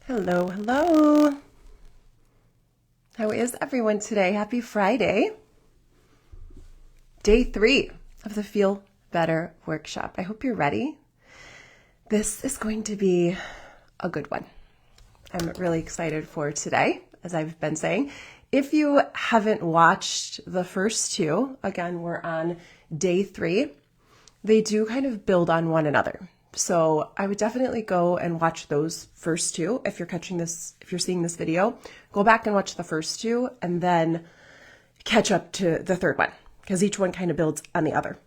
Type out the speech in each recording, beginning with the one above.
Hello, hello. How is everyone today? Happy Friday. Day 3 of the Feel Better workshop. I hope you're ready. This is going to be a good one. I'm really excited for today, as I've been saying. If you haven't watched the first two, again, we're on day 3. They do kind of build on one another. So I would definitely go and watch those first two. If you're seeing this video, go back and watch the first two and then catch up to the third one because each one kind of builds on the other.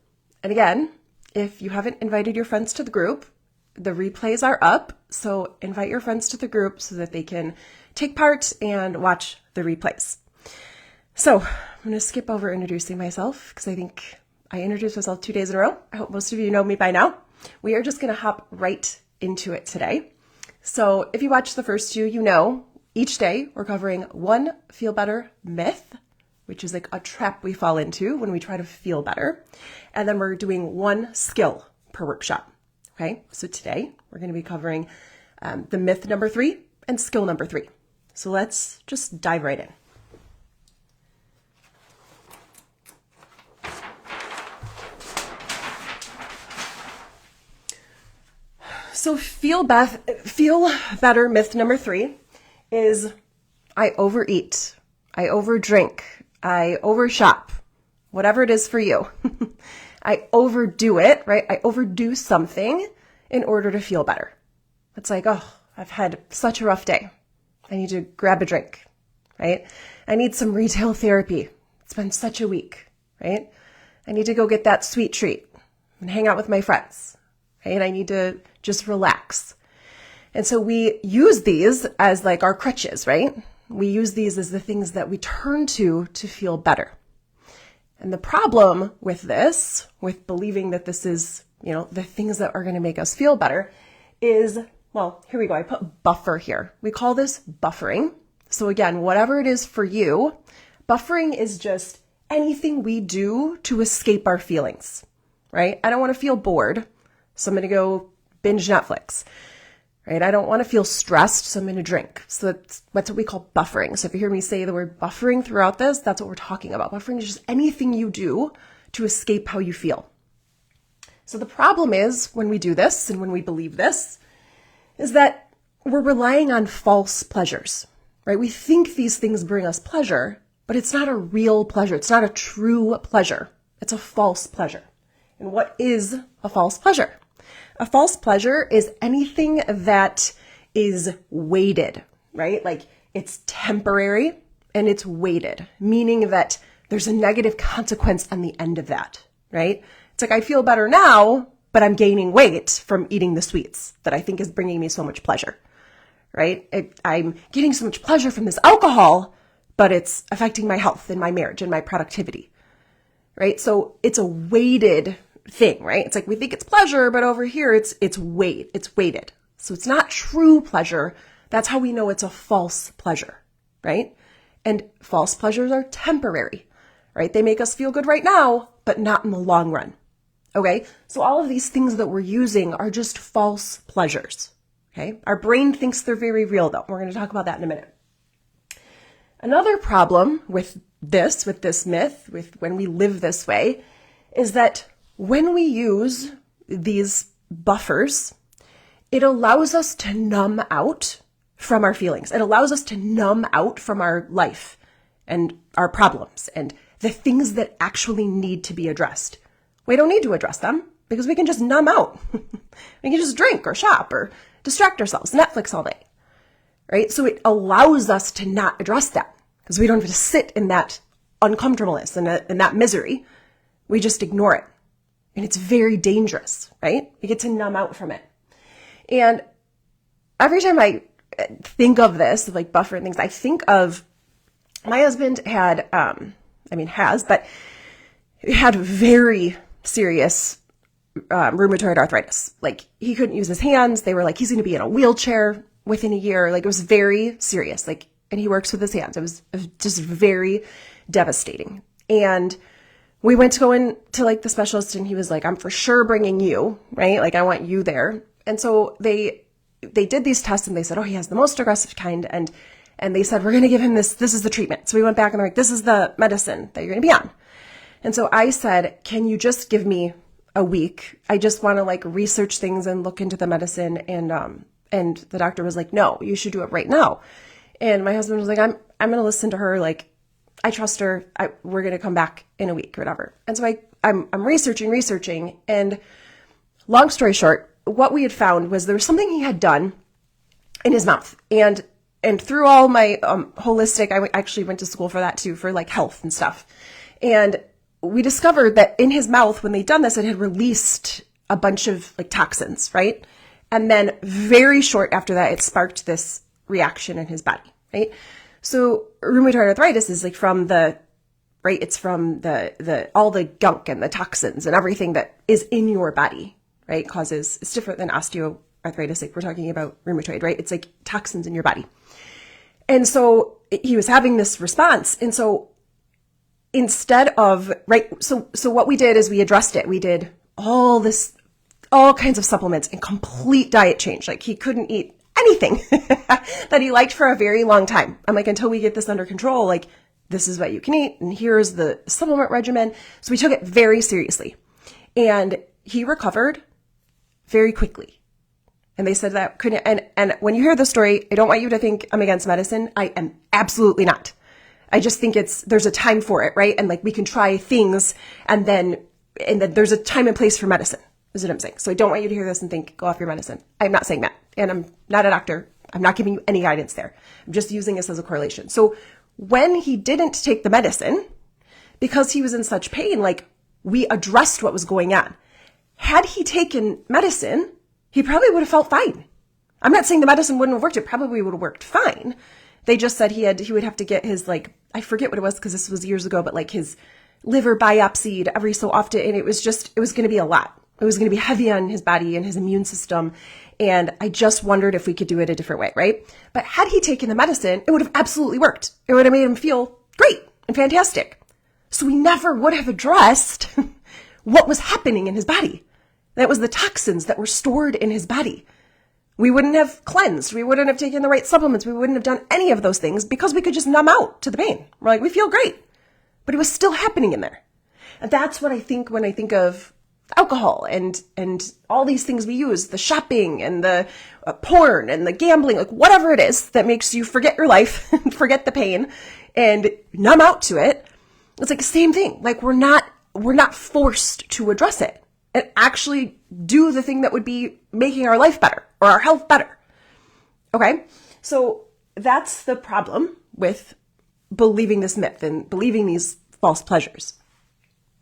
And again, if you haven't invited your friends to the group, the replays are up. So invite your friends to the group so that they can take part and watch the replays. So I'm going to skip over introducing myself because I think I introduced myself 2 days in a row. I hope most of you know me by now. We are just going to hop right into it today. So if you watch the first two, you know each day we're covering one feel better myth, which is like a trap we fall into when we try to feel better. And then we're doing one skill per workshop. Okay, so today we're going to be covering the myth number 3 and skill number 3. So let's just dive right in. So feel better myth number 3 is I overeat, I overdrink, I overshop, whatever it is for you. I overdo it, right? I overdo something in order to feel better. It's like, oh, I've had such a rough day. I need to grab a drink, right? I need some retail therapy. It's been such a week, right? I need to go get that sweet treat and hang out with my friends. Right? I need to just relax. And so we use these as like our crutches, right? We use these as the things that we turn to feel better. And the problem with this, with believing that this is, the things that are going to make us feel better is, well, here we go. I put buffer here. We call this buffering. So again, whatever it is for you, buffering is just anything we do to escape our feelings, right? I don't want to feel bored, so I'm going to go binge Netflix, right? I don't want to feel stressed, so I'm going to drink. So that's what we call buffering. So if you hear me say the word buffering throughout this, that's what we're talking about. Buffering is just anything you do to escape how you feel. So the problem is when we do this and when we believe this is that we're relying on false pleasures, right? We think these things bring us pleasure, but it's not a real pleasure. It's not a true pleasure. It's a false pleasure. And what is a false pleasure? A false pleasure is anything that is weighted, right? Like it's temporary and it's weighted, meaning that there's a negative consequence on the end of that, right? It's like I feel better now, but I'm gaining weight from eating the sweets that I think is bringing me so much pleasure, right? I'm getting so much pleasure from this alcohol, but it's affecting my health and my marriage and my productivity, right? So it's a weighted thing, right? It's like we think it's pleasure, but over here it's weighted. So it's not true pleasure. That's how we know it's a false pleasure, right? And false pleasures are temporary, right? They make us feel good right now, but not in the long run. Okay? So all of these things that we're using are just false pleasures. Okay? Our brain thinks they're very real though. We're going to talk about that in a minute. Another problem with this myth, with when we live this way, is that when we use these buffers, it allows us to numb out from our feelings. It allows us to numb out from our life and our problems and the things that actually need to be addressed. We don't need to address them because we can just numb out. We can just drink or shop or distract ourselves, Netflix all day, right? So it allows us to not address that because we don't have to sit in that uncomfortableness and in that misery. We just ignore it. And it's very dangerous, right? We get to numb out from it. And every time I think of this, like buffering things, I think of my husband had very serious rheumatoid arthritis. Like he couldn't use his hands. They were like, he's going to be in a wheelchair within a year. Like it was very serious. Like, and he works with his hands. It was just very devastating. And we went to go into like the specialist and he was like, I'm for sure bringing you, right? Like I want you there. And so they they did these tests and they said, oh, he has the most aggressive kind. And they said, we're going to give him this. This is the treatment. So we went back and they're like, this is the medicine that you're going to be on. And so I said, can you just give me a week? I just want to like research things and look into the medicine. And the doctor was like, no, you should do it right now. And my husband was like, I'm going to listen to her. Like, I trust her. We're going to come back in a week or whatever. And so I'm researching. And long story short, what we had found was there was something he had done in his mouth. And through all my holistic, I actually went to school for that too, for like health and stuff. And we discovered that in his mouth, when they'd done this, it had released a bunch of like toxins, right? And then very short after that, it sparked this reaction in his body, right? So rheumatoid arthritis is like from the, right? It's from the all the gunk and the toxins and everything that is in your body, right? It's different than osteoarthritis. Like we're talking about rheumatoid, right? It's like toxins in your body. And so he was having this response. And so instead of, right, so what we did is we addressed it. We did all kinds of supplements and complete diet change. Like he couldn't eat anything that he liked for a very long time. I'm like, until we get this under control, like this is what you can eat. And here's the supplement regimen. So we took it very seriously and he recovered very quickly. And they said that couldn't, and when you hear the story, I don't want you to think I'm against medicine. I am absolutely not. I just think there's a time for it, right? And like we can try things and then there's a time and place for medicine, is what I'm saying. So I don't want you to hear this and think, go off your medicine. I'm not saying that. And I'm not a doctor. I'm not giving you any guidance there. I'm just using this as a correlation. So when he didn't take the medicine, because he was in such pain, like we addressed what was going on. Had he taken medicine, he probably would have felt fine. I'm not saying the medicine wouldn't have worked. It probably would have worked fine. They just said he would have to get his, like, I forget what it was because this was years ago, but like his liver biopsied every so often. And it was going to be a lot. It was going to be heavy on his body and his immune system. And I just wondered if we could do it a different way, right? But had he taken the medicine, it would have absolutely worked. It would have made him feel great and fantastic. So we never would have addressed what was happening in his body. That was the toxins that were stored in his body. We wouldn't have cleansed. We wouldn't have taken the right supplements. We wouldn't have done any of those things because we could just numb out to the pain. We're like, we feel great. But it was still happening in there. And that's what I think when I think of alcohol and all these things we use, the shopping and the porn and the gambling, like whatever it is that makes you forget your life, forget the pain and numb out to it. It's like the same thing. Like we're not forced to address it and actually do the thing that would be making our life better or our health better. Okay. So that's the problem with believing this myth and believing these false pleasures.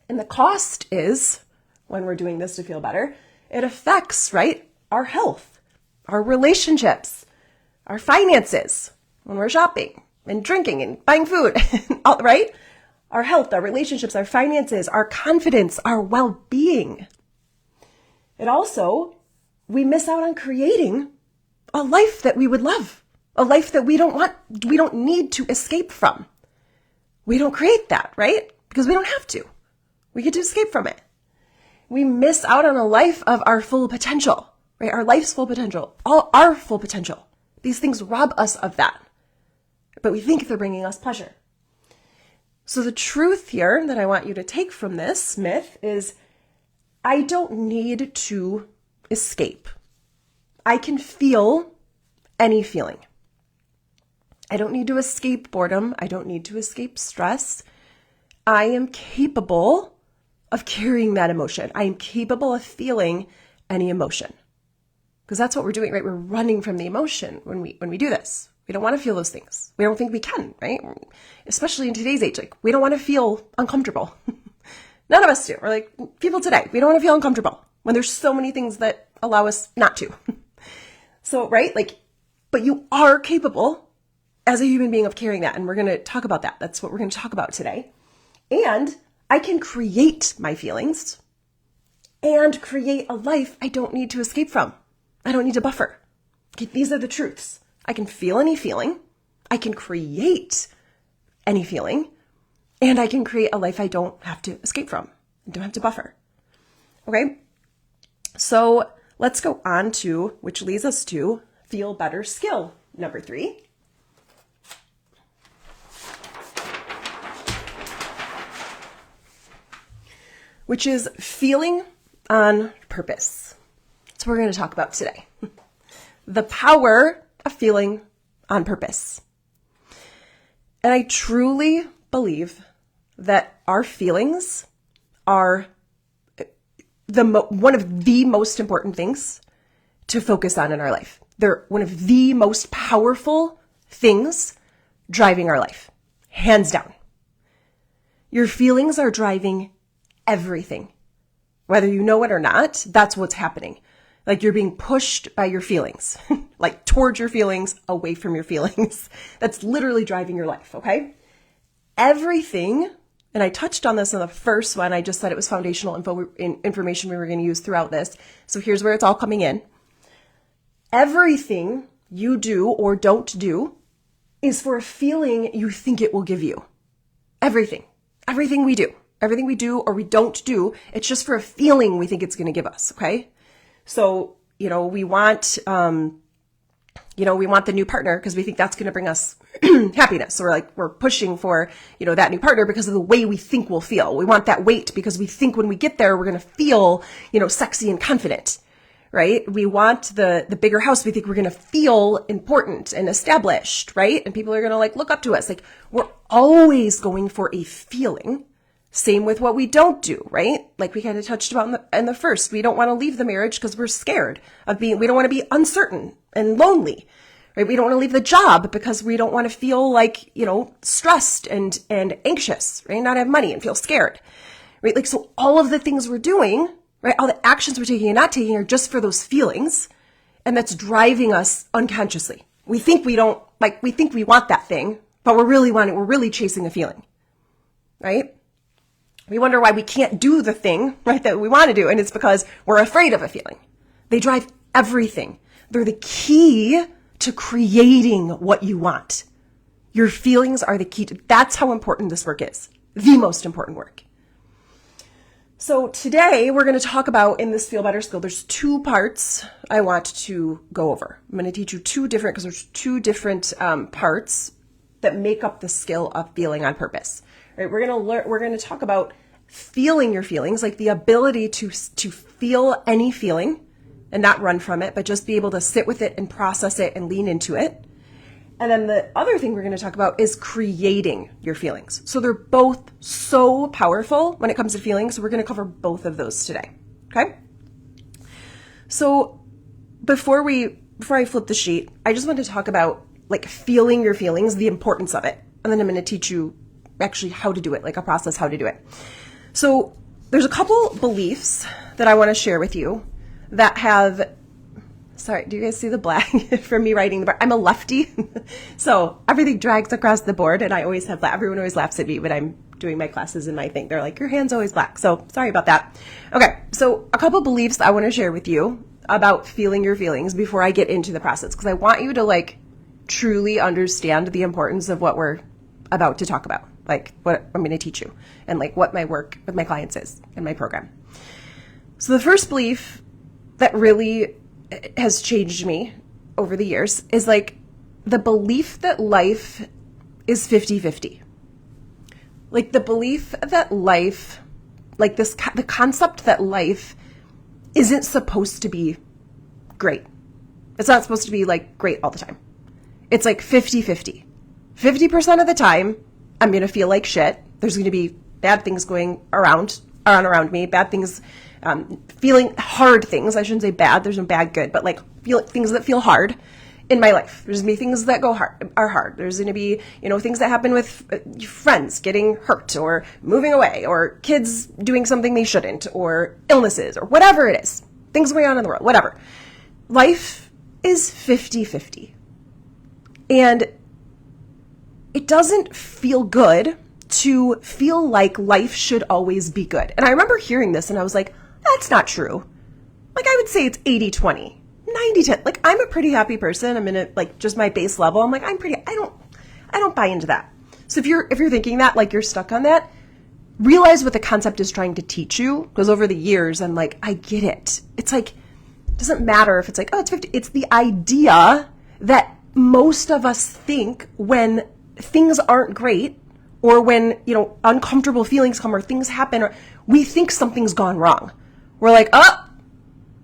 And the cost is, when we're doing this to feel better, it affects, right, our health, our relationships, our finances, when we're shopping and drinking and buying food, right? Our health, our relationships, our finances, our confidence, our well-being. It also, we miss out on creating a life that we would love, a life that we don't need to escape from. We don't create that, right? Because we don't have to. We get to escape from it. We miss out on a life of our full potential, right? Our life's full potential, all our full potential. These things rob us of that, but we think they're bringing us pleasure. So the truth here that I want you to take from this myth is I don't need to escape. I can feel any feeling. I don't need to escape boredom. I don't need to escape stress. I am capable of carrying that emotion. I am capable of feeling any emotion. Because that's what we're doing, right? We're running from the emotion when we do this. We don't want to feel those things. We don't think we can, right? Especially in today's age, like we don't want to feel uncomfortable. None of us do. We're like people today. We don't want to feel uncomfortable when there's so many things that allow us not to. So, right? Like, but you are capable as a human being of carrying that. And we're going to talk about that. That's what we're going to talk about today. And I can create my feelings and create a life I don't need to escape from. I don't need to buffer. Okay, these are the truths. I can feel any feeling. I can create any feeling. And I can create a life I don't have to escape from. I don't have to buffer. Okay? So let's go on to, which leads us to feel better skill number 3. Which is feeling on purpose. That's what we're going to talk about today. The power of feeling on purpose. And I truly believe that our feelings are one of the most important things to focus on in our life. They're one of the most powerful things driving our life, hands down. Your feelings are driving everything. Whether you know it or not, that's what's happening. Like you're being pushed by your feelings, like towards your feelings, away from your feelings. That's literally driving your life, okay? Everything, and I touched on this in the first one, I just said it was foundational information we were going to use throughout this. So here's where it's all coming in. Everything you do or don't do is for a feeling you think it will give you. Everything we do. Everything we do or we don't do, it's just for a feeling we think it's going to give us, okay? So, we want, we want the new partner because we think that's going to bring us happiness. Or we're pushing for, that new partner because of the way we think we'll feel. We want that weight because we think when we get there, we're going to feel, sexy and confident, right? We want the bigger house. We think we're going to feel important and established, right? And people are going to look up to us. We're always going for a feeling. Same with what we don't do, right? Like we kind of touched about in the first. We don't want to leave the marriage because we're scared of we don't want to be uncertain and lonely, right? We don't want to leave the job because we don't want to feel stressed and anxious, right? Not have money and feel scared, right? So all of the things we're doing, right? All the actions we're taking and not taking are just for those feelings. And that's driving us unconsciously. We think we want that thing, but we're really chasing a feeling, right? We wonder why we can't do the thing, right, that we want to do, and it's because we're afraid of a feeling. They drive everything. They're the key to creating what you want. Your feelings are the key that's how important this work is. The most important work. So today we're going to talk about, in this Feel Better skill, there's 2 parts I want to go over. I'm going to teach you because there's 2 different parts that make up the skill of feeling on purpose. Right, we're going to talk about feeling your feelings, like the ability to feel any feeling and not run from it, but just be able to sit with it and process it and lean into it. And then the other thing we're going to talk about is creating your feelings. So they're both so powerful when it comes to feelings. So we're going to cover both of those today. Okay? So before I flip the sheet, I just want to talk about feeling your feelings, the importance of it. And then I'm going to teach you actually how to do it, a process how to do it. So there's a couple beliefs that I want to share with you that have, sorry, do you guys see the black from me writing the board? I'm a lefty, so everything drags across the board and I always have black. Everyone always laughs at me when I'm doing my classes and my thing. They're like, your hand's always black. So sorry about that. Okay, so a couple beliefs I want to share with you about feeling your feelings before I get into the process, because I want you to truly understand the importance of what we're about to talk about, what I'm going to teach you and what my work with my clients is in my program. So the first belief that really has changed me over the years is the belief that life is 50-50. The belief that life, the concept that life isn't supposed to be great. It's not supposed to be great all the time. It's 50-50. 50% of the time, I'm going to feel like shit. There's going to be bad things going around me, bad things, feeling hard things. I shouldn't say bad. There's no bad, good, but things that feel hard in my life. There's going to be things that are hard. There's going to be, things that happen with friends getting hurt or moving away or kids doing something they shouldn't or illnesses or whatever it is. Things going on in the world, whatever. Life is 50-50. And it doesn't feel good to feel like life should always be good. And I remember hearing this and I was like, that's not true. I would say it's 80-20, 90-10. I'm a pretty happy person. I'm in a, just my base level. I'm I don't buy into that. So if you're thinking that, you're stuck on that, realize what the concept is trying to teach you. Because over the years, I'm I get it. It's Doesn't matter if it's like, oh, it's 50. It's the idea that most of us think when things aren't great, or when, uncomfortable feelings come or things happen, or we think something's gone wrong. We're like, oh,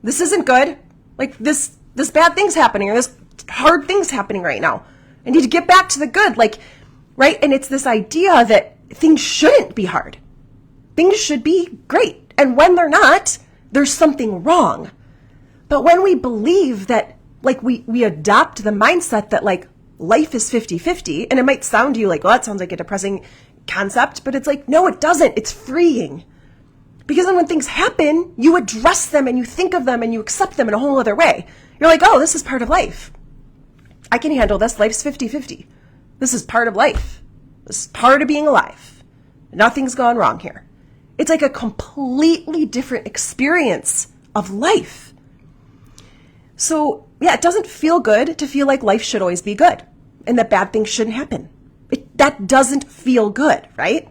this isn't good. Like this bad thing's happening, or this hard thing's happening right now. I need to get back to the good. Right? And it's this idea that things shouldn't be hard. Things should be great. And when they're not, there's something wrong. But when we believe that, we adopt the mindset that, life is 50-50, and it might sound to you like, well, that sounds like a depressing concept, but it's like, no, it doesn't. It's freeing. Because then when things happen, you address them and you think of them and you accept them in a whole other way. You're like, oh, this is part of life. I can handle this. Life's 50-50. This is part of life. This is part of being alive. Nothing's gone wrong here. It's like a completely different experience of life. So, yeah, it doesn't feel good to feel like life should always be good and that bad things shouldn't happen. That doesn't feel good, right?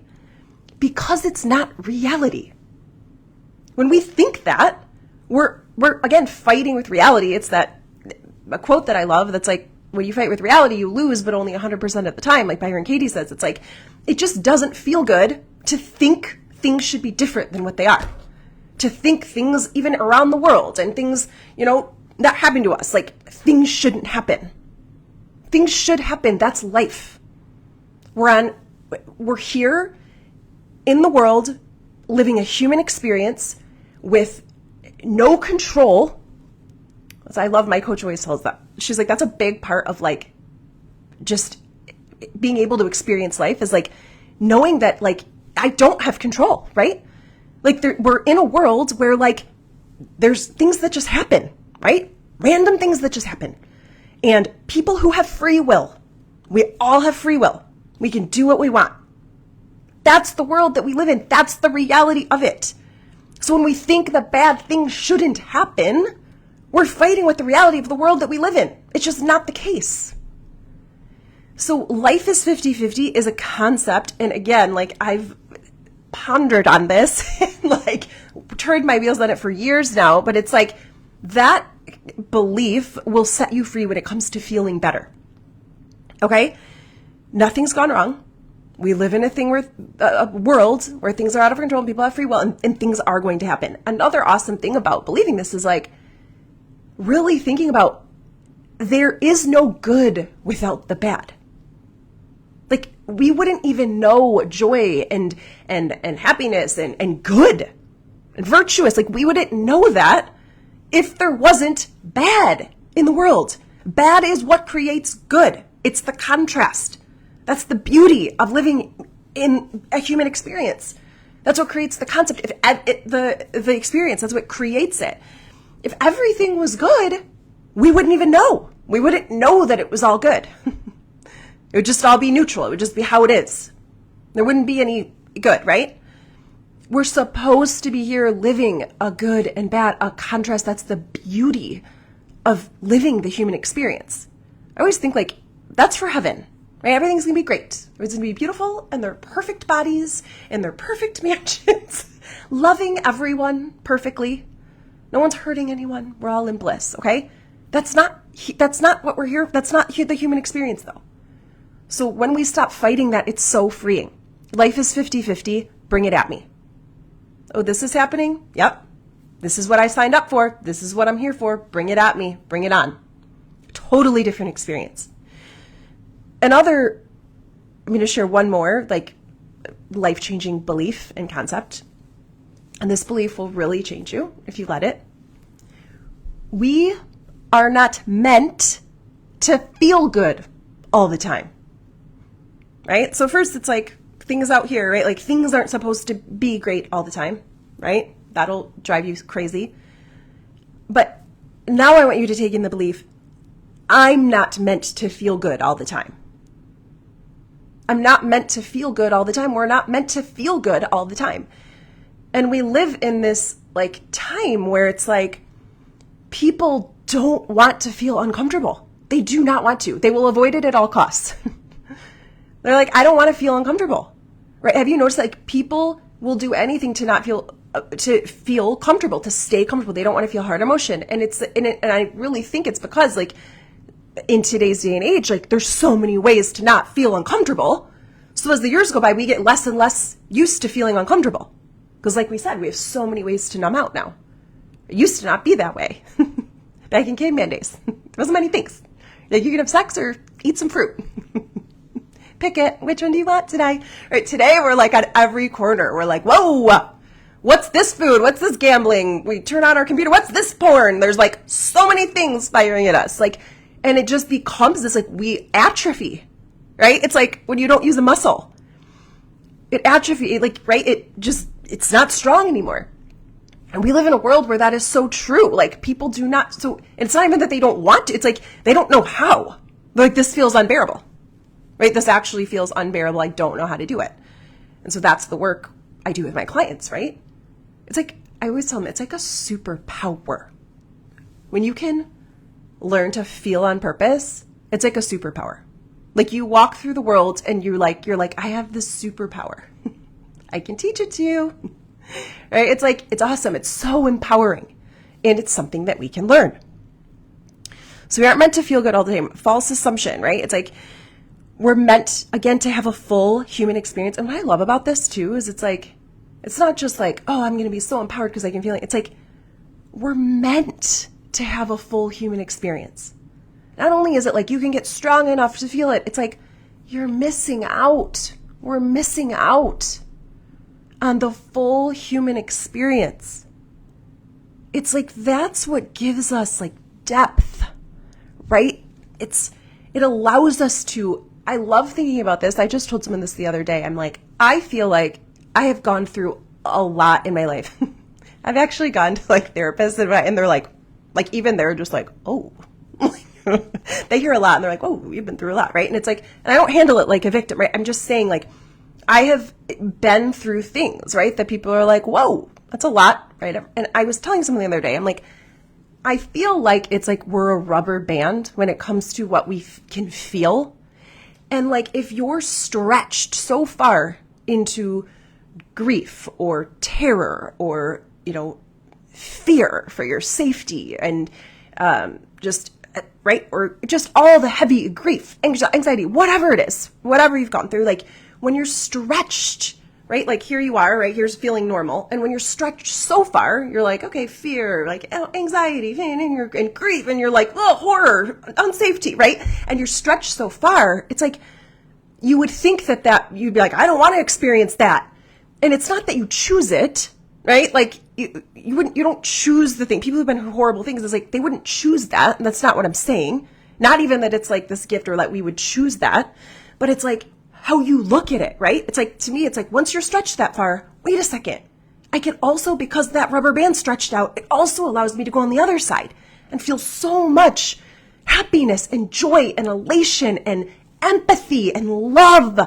Because it's not reality. When we think that, we're again fighting with reality. It's a quote that I love that's like, when you fight with reality, you lose, but only 100% of the time. Like Byron Katie says, it's like, it just doesn't feel good to think things should be different than what they are. To think things even around the world and things, that happen to us, things shouldn't happen. Things should happen. That's life. We're here in the world living a human experience with no control. As I love, my coach always tells that. She's like, that's a big part of just being able to experience life is knowing that I don't have control, right? We're in a world where there's things that just happen, right? Random things that just happen. And people who have free will, we all have free will. We can do what we want. That's the world that we live in. That's the reality of it. So when we think that bad things shouldn't happen, we're fighting with the reality of the world that we live in. It's just not the case. So life is 50-50 is a concept. And again, I've pondered on this, turned my wheels on it for years now, but it's that belief will set you free when it comes to feeling better. Okay? Nothing's gone wrong. We live in a world where things are out of control and people have free will and things are going to happen. Another awesome thing about believing this is really thinking about there is no good without the bad. We wouldn't even know joy and happiness and good and virtuous. We wouldn't know that if there wasn't bad in the world. Bad is what creates good. It's the contrast. That's the beauty of living in a human experience. That's what creates the concept. The experience, that's what creates it. If everything was good, we wouldn't even know. We wouldn't know that it was all good. It would just all be neutral. It would just be how it is. There wouldn't be any good, right? We're supposed to be here living a good and bad, a contrast. That's the beauty of living the human experience. I always think that's for heaven, right? Everything's going to be great. It's going to be beautiful and they're perfect bodies and they're perfect mansions, loving everyone perfectly. No one's hurting anyone. We're all in bliss, okay? That's not what we're here. That's not the human experience though. So when we stop fighting that, it's so freeing. Life is 50-50. Bring it at me. Oh, this is happening? Yep. This is what I signed up for. This is what I'm here for. Bring it at me. Bring it on. Totally different experience. I'm going to share one more life-changing belief and concept. And this belief will really change you if you let it. We are not meant to feel good all the time. Right? So first it's things out here, right? Things aren't supposed to be great all the time, right? That'll drive you crazy. But now I want you to take in the belief, I'm not meant to feel good all the time. I'm not meant to feel good all the time. We're not meant to feel good all the time. And we live in this time where it's people don't want to feel uncomfortable. They do not want to. They will avoid it at all costs. They're I don't want to feel uncomfortable, right? Have you noticed people will do anything to not feel to feel comfortable, to stay comfortable. They don't want to feel hard emotion. And and I really think it's because like in today's day and age, like there's so many ways to not feel uncomfortable. So as the years go by, we get less and less used to feeling uncomfortable. Because like we said, we have so many ways to numb out now. It used to not be that way. Back in caveman days, there wasn't many things. Like you can have sex or eat some fruit. Pick it. Which one do you want today? Right, today we're like on every corner. We're like, whoa, what's this food? What's this gambling? We turn on our computer. What's this porn? There's like so many things firing at us. Like, and it just becomes this, like we atrophy, right? It's like when you don't use a muscle, it atrophy, like, right? It's not strong anymore. And we live in a world where that is so true. Like people do not, so it's not even that they don't want to, it's like they don't know how. Like this feels unbearable, right? This actually feels unbearable. I don't know how to do it. And so that's the work I do with my clients, right? It's like, I always tell them, it's like a superpower. When you can learn to feel on purpose, it's like a superpower. Like you walk through the world and you're like, I have this superpower. I can teach it to you. Right? It's like, it's awesome. It's so empowering. And it's something that we can learn. So we aren't meant to feel good all the time. False assumption, right? It's like, we're meant, again, to have a full human experience. And what I love about this too is it's like, it's not just like, oh, I'm going to be so empowered because I can feel it. It's like, we're meant to have a full human experience. Not only is it like you can get strong enough to feel it, it's like you're missing out. We're missing out on the full human experience. It's like that's what gives us like depth, right? It allows us to, I love thinking about this. I just told someone this the other day. I'm like, I feel like I have gone through a lot in my life. I've actually gone to like therapists and they're like even they're just like, oh, they hear a lot and they're like, oh, you've been through a lot, right? And it's like, and I don't handle it like a victim, right? I'm just saying like, I have been through things, right? That people are like, whoa, that's a lot, right? And I was telling someone the other day, I'm like, I feel like it's like we're a rubber band when it comes to what we can feel. And like, if you're stretched so far into grief or terror or, fear for your safety and just, right? Or just all the heavy grief, anxiety, whatever it is, whatever you've gone through, like when you're stretched, right? Like here you are, right? Here's feeling normal. And when you're stretched so far, you're like, okay, fear, like anxiety and grief. And you're like, oh, horror, unsafety, right? And you're stretched so far. It's like, you would think that you'd be like, I don't want to experience that. And it's not that you choose it, right? Like you don't choose the thing. People who've been through horrible things, it's like, they wouldn't choose that. And that's not what I'm saying. Not even that it's like this gift or like we would choose that, but it's like how you look at it, right? It's like, to me, it's like, once you're stretched that far, wait a second. I can also, because that rubber band stretched out, it also allows me to go on the other side and feel so much happiness and joy and elation and empathy and love.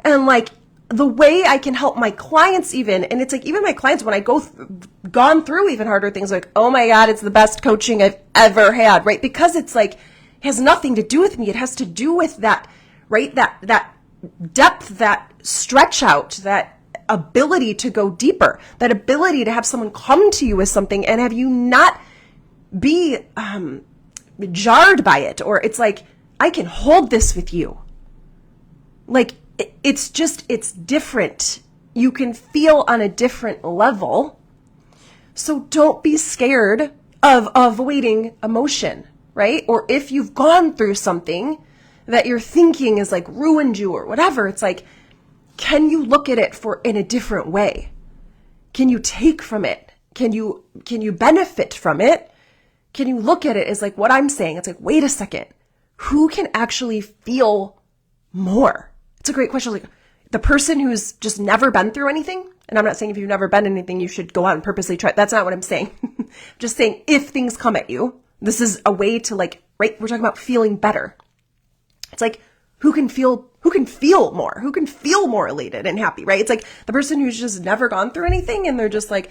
And like the way I can help my clients even, and it's like even my clients, when I gone through even harder things, like, oh my God, it's the best coaching I've ever had, right? Because it's like, it has nothing to do with me. It has to do with that, right? That depth, that stretch out, that ability to go deeper, that ability to have someone come to you with something and have you not be jarred by it. Or it's like, I can hold this with you. Like, it's different. You can feel on a different level. So don't be scared of avoiding emotion, right? Or if you've gone through something that you're thinking is like ruined you or whatever, it's like, can you look at it in a different way? Can you take from it? Can you benefit from it? Can you look at it as like what I'm saying? It's like, wait a second, who can actually feel more? It's a great question. Like the person who's just never been through anything, and I'm not saying if you've never been anything, you should go out and purposely try. That's not what I'm saying. I'm just saying if things come at you, this is a way to like, right? We're talking about feeling better. It's like, who can feel more? Who can feel more elated and happy, right? It's like the person who's just never gone through anything and they're just like,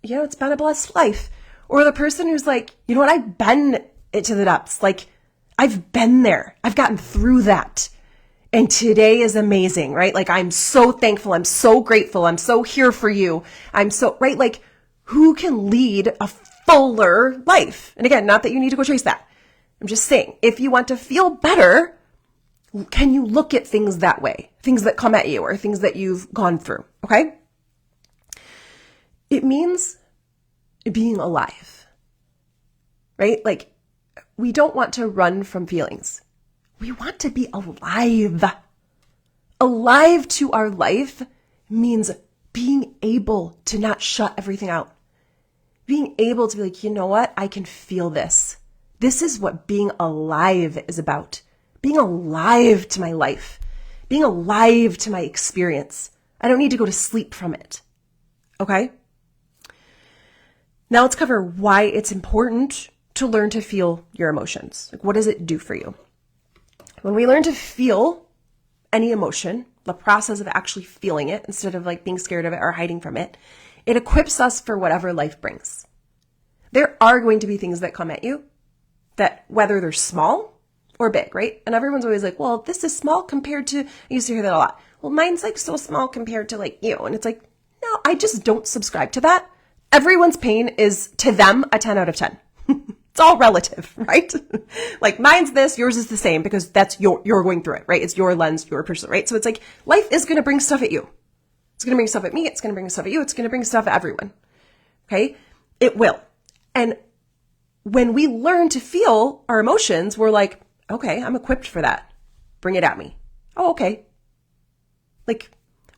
it's been a blessed life. Or the person who's like, you know what? I've been to the depths. Like I've been there. I've gotten through that. And today is amazing, right? Like, I'm so thankful. I'm so grateful. I'm so here for you. I'm so, right? Like, who can lead a fuller life? And again, not that you need to go chase that. I'm just saying, if you want to feel better, can you look at things that way? Things that come at you or things that you've gone through, okay? It means being alive, right? Like, we don't want to run from feelings. We want to be alive. Alive to our life means being able to not shut everything out. Being able to be like, you know what? I can feel this. This is what being alive is about. Being alive to my life. Being alive to my experience. I don't need to go to sleep from it. Okay? Now let's cover why it's important to learn to feel your emotions. Like, what does it do for you? When we learn to feel any emotion, the process of actually feeling it instead of like being scared of it or hiding from it, it equips us for whatever life brings. There are going to be things that come at you that, whether they're small or big, right? And everyone's always like, well, this is small compared to, I used to hear that a lot. Well, mine's like so small compared to like you. And it's like, no, I just don't subscribe to that. Everyone's pain is to them a 10 out of 10. It's all relative, right? Like, mine's this, yours is the same because that's you're going through it, right? It's your lens, your person, right? So it's like, life is going to bring stuff at you. It's going to bring stuff at me. It's going to bring stuff at you. It's going to bring stuff at everyone. Okay? It will. And when we learn to feel our emotions, we're like, okay, I'm equipped for that. Bring it at me. Oh, okay. Like,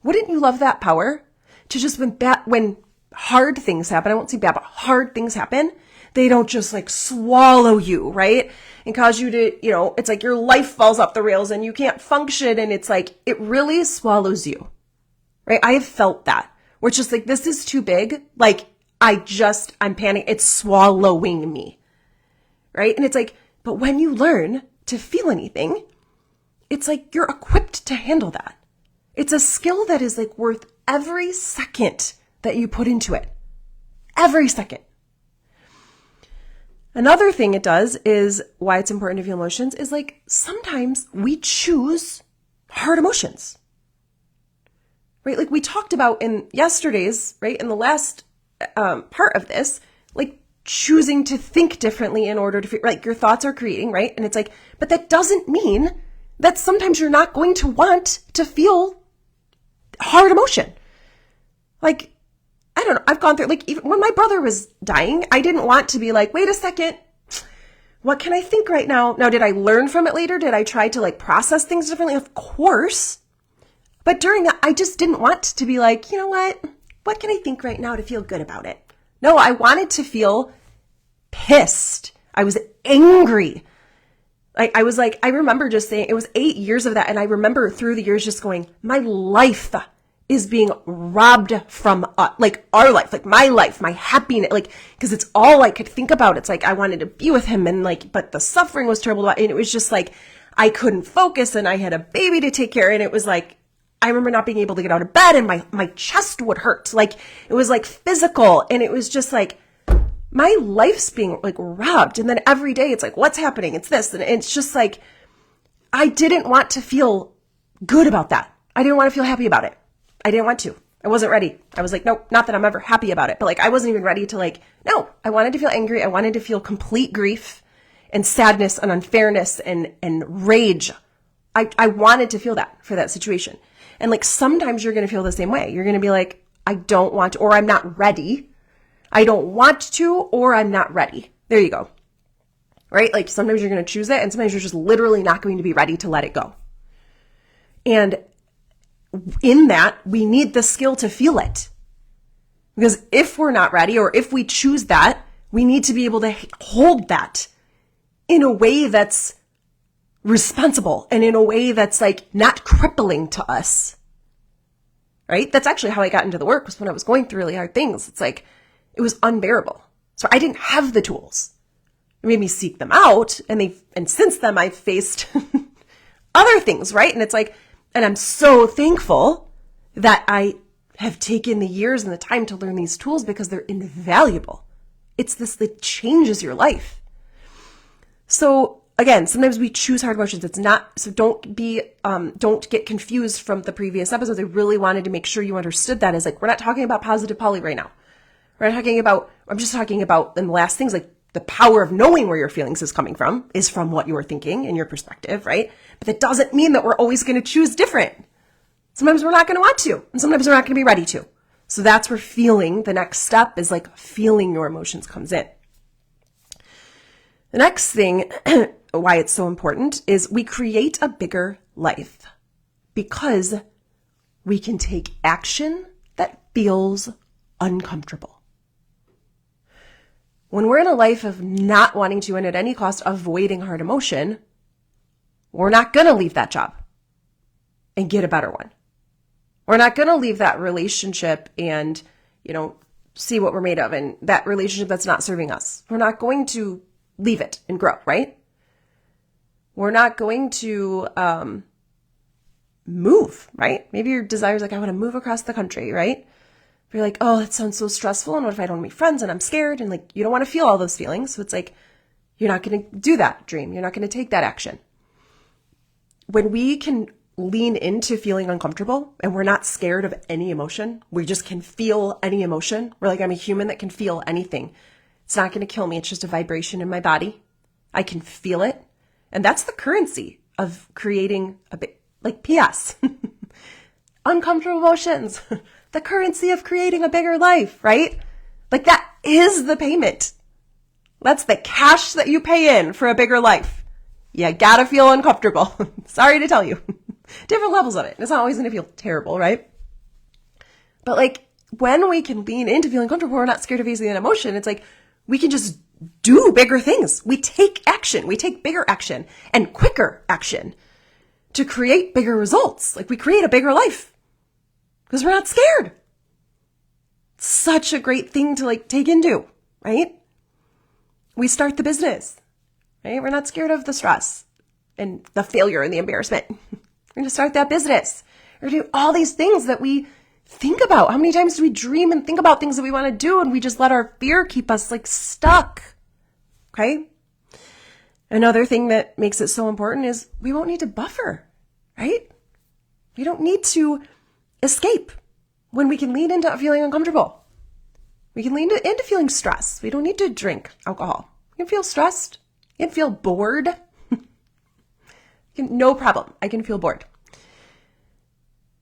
wouldn't you love that power to just when hard things happen, I won't say bad, but hard things happen, they don't just like swallow you, right? And cause you to, it's like your life falls off the rails and you can't function. And it's like, it really swallows you, right? I have felt that where it's just like, this is too big. Like, I'm panicking. It's swallowing me, right? And it's like, but when you learn to feel anything, it's like you're equipped to handle that. It's a skill that is like worth every second that you put into it. Every second. Another thing it does is why it's important to feel emotions is like sometimes we choose hard emotions, right? Like we talked about in yesterday's, right? In the last part of this, like choosing to think differently in order to feel like your thoughts are creating, right? And it's like, but that doesn't mean that sometimes you're not going to want to feel hard emotion. Like, I don't know. I've gone through, like, even when my brother was dying, I didn't want to be like, wait a second. What can I think right now? Now, did I learn from it later? Did I try to like process things differently? Of course. But during that, I just didn't want to be like, you know what? What can I think right now to feel good about it? No, I wanted to feel pissed. I was angry. Like, I was like, I remember just saying, it was 8 years of that. And I remember through the years just going, my life is being robbed from like our life, like my life, my happiness, like, because it's all I could think about. It's like I wanted to be with him and like, but the suffering was terrible. And it was just like, I couldn't focus and I had a baby to take care of. And it was like, I remember not being able to get out of bed and my chest would hurt. Like it was like physical. And it was just like, my life's being like robbed. And then every day it's like, what's happening? It's this. And it's just like, I didn't want to feel good about that. I didn't want to feel happy about it. I didn't want to. I wasn't ready. I was like, nope, not that I'm ever happy about it, but like, I wasn't even ready to like, no, I wanted to feel angry. I wanted to feel complete grief and sadness and unfairness and rage. I wanted to feel that for that situation. And like, sometimes you're going to feel the same way. You're going to be like, I don't want to, or I'm not ready. I don't want to, or I'm not ready. There you go. Right? Like sometimes you're going to choose it and sometimes you're just literally not going to be ready to let it go. And in that, we need the skill to feel it. Because if we're not ready, or if we choose that, we need to be able to hold that in a way that's responsible and in a way that's like not crippling to us. Right? That's actually how I got into the work, was when I was going through really hard things. It's like, it was unbearable. So I didn't have the tools. It made me seek them out. And since then I've faced other things, right? And it's like, and I'm so thankful that I have taken the years and the time to learn these tools because they're invaluable. It's this that changes your life. So again, sometimes we choose hard emotions. It's not, so don't get confused from the previous episodes. I really wanted to make sure you understood that as like, we're not talking about positive poly right now. We're not talking about, I'm just talking about the last things, like the power of knowing where your feelings is coming from is from what you're thinking and your perspective, right? But that doesn't mean that we're always going to choose different. Sometimes we're not going to want to, and sometimes we're not going to be ready to. So that's where feeling, the next step is like feeling your emotions comes in. The next thing, why it's so important, is we create a bigger life because we can take action that feels uncomfortable. When we're in a life of not wanting to and at any cost avoiding hard emotion, we're not going to leave that job and get a better one. We're not going to leave that relationship and, see what we're made of and that relationship that's not serving us. We're not going to leave it and grow, right? We're not going to move, right? Maybe your desire is like, I want to move across the country, right? But you're like, oh, that sounds so stressful. And what if I don't meet friends and I'm scared? And like, you don't want to feel all those feelings. So it's like, you're not going to do that dream. You're not going to take that action. When we can lean into feeling uncomfortable and we're not scared of any emotion, we just can feel any emotion. We're like, I'm a human that can feel anything. It's not going to kill me. It's just a vibration in my body. I can feel it. And that's the currency of creating a bit like PS. Uncomfortable emotions. The currency of creating a bigger life, right? Like that is the payment. That's the cash that you pay in for a bigger life. You gotta feel uncomfortable. Sorry to tell you. Different levels of it. It's not always going to feel terrible, right? But like when we can lean into feeling comfortable, we're not scared of facing an emotion. It's like we can just do bigger things. We take action. We take bigger action and quicker action to create bigger results. Like we create a bigger life because we're not scared. It's such a great thing to like take into, right? We start the business, right? We're not scared of the stress and the failure and the embarrassment. We're going to start that business. We're going to do all these things that we think about. How many times do we dream and think about things that we want to do and we just let our fear keep us like stuck? Okay. Another thing that makes it so important is we won't need to buffer, right? We don't need to escape when we can lean into feeling uncomfortable. We can lean into feeling stressed. We don't need to drink alcohol. You can feel stressed. You can feel bored. No problem. I can feel bored.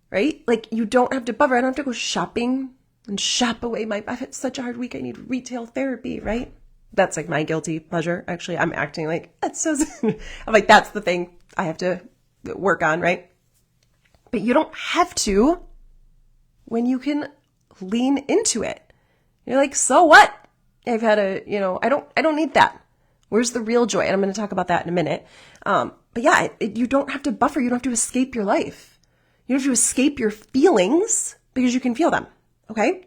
Right? Like you don't have to buffer. I don't have to go shopping and shop away I've had such a hard week. I need retail therapy, right? That's like my guilty pleasure. Actually, I'm acting like that's so, I'm like, that's the thing I have to work on, right? But you don't have to when you can lean into it. You're like, so what? I've had I don't need that. Where's the real joy? And I'm going to talk about that in a minute. But yeah, you don't have to buffer. You don't have to escape your life. You don't have to escape your feelings because you can feel them. Okay.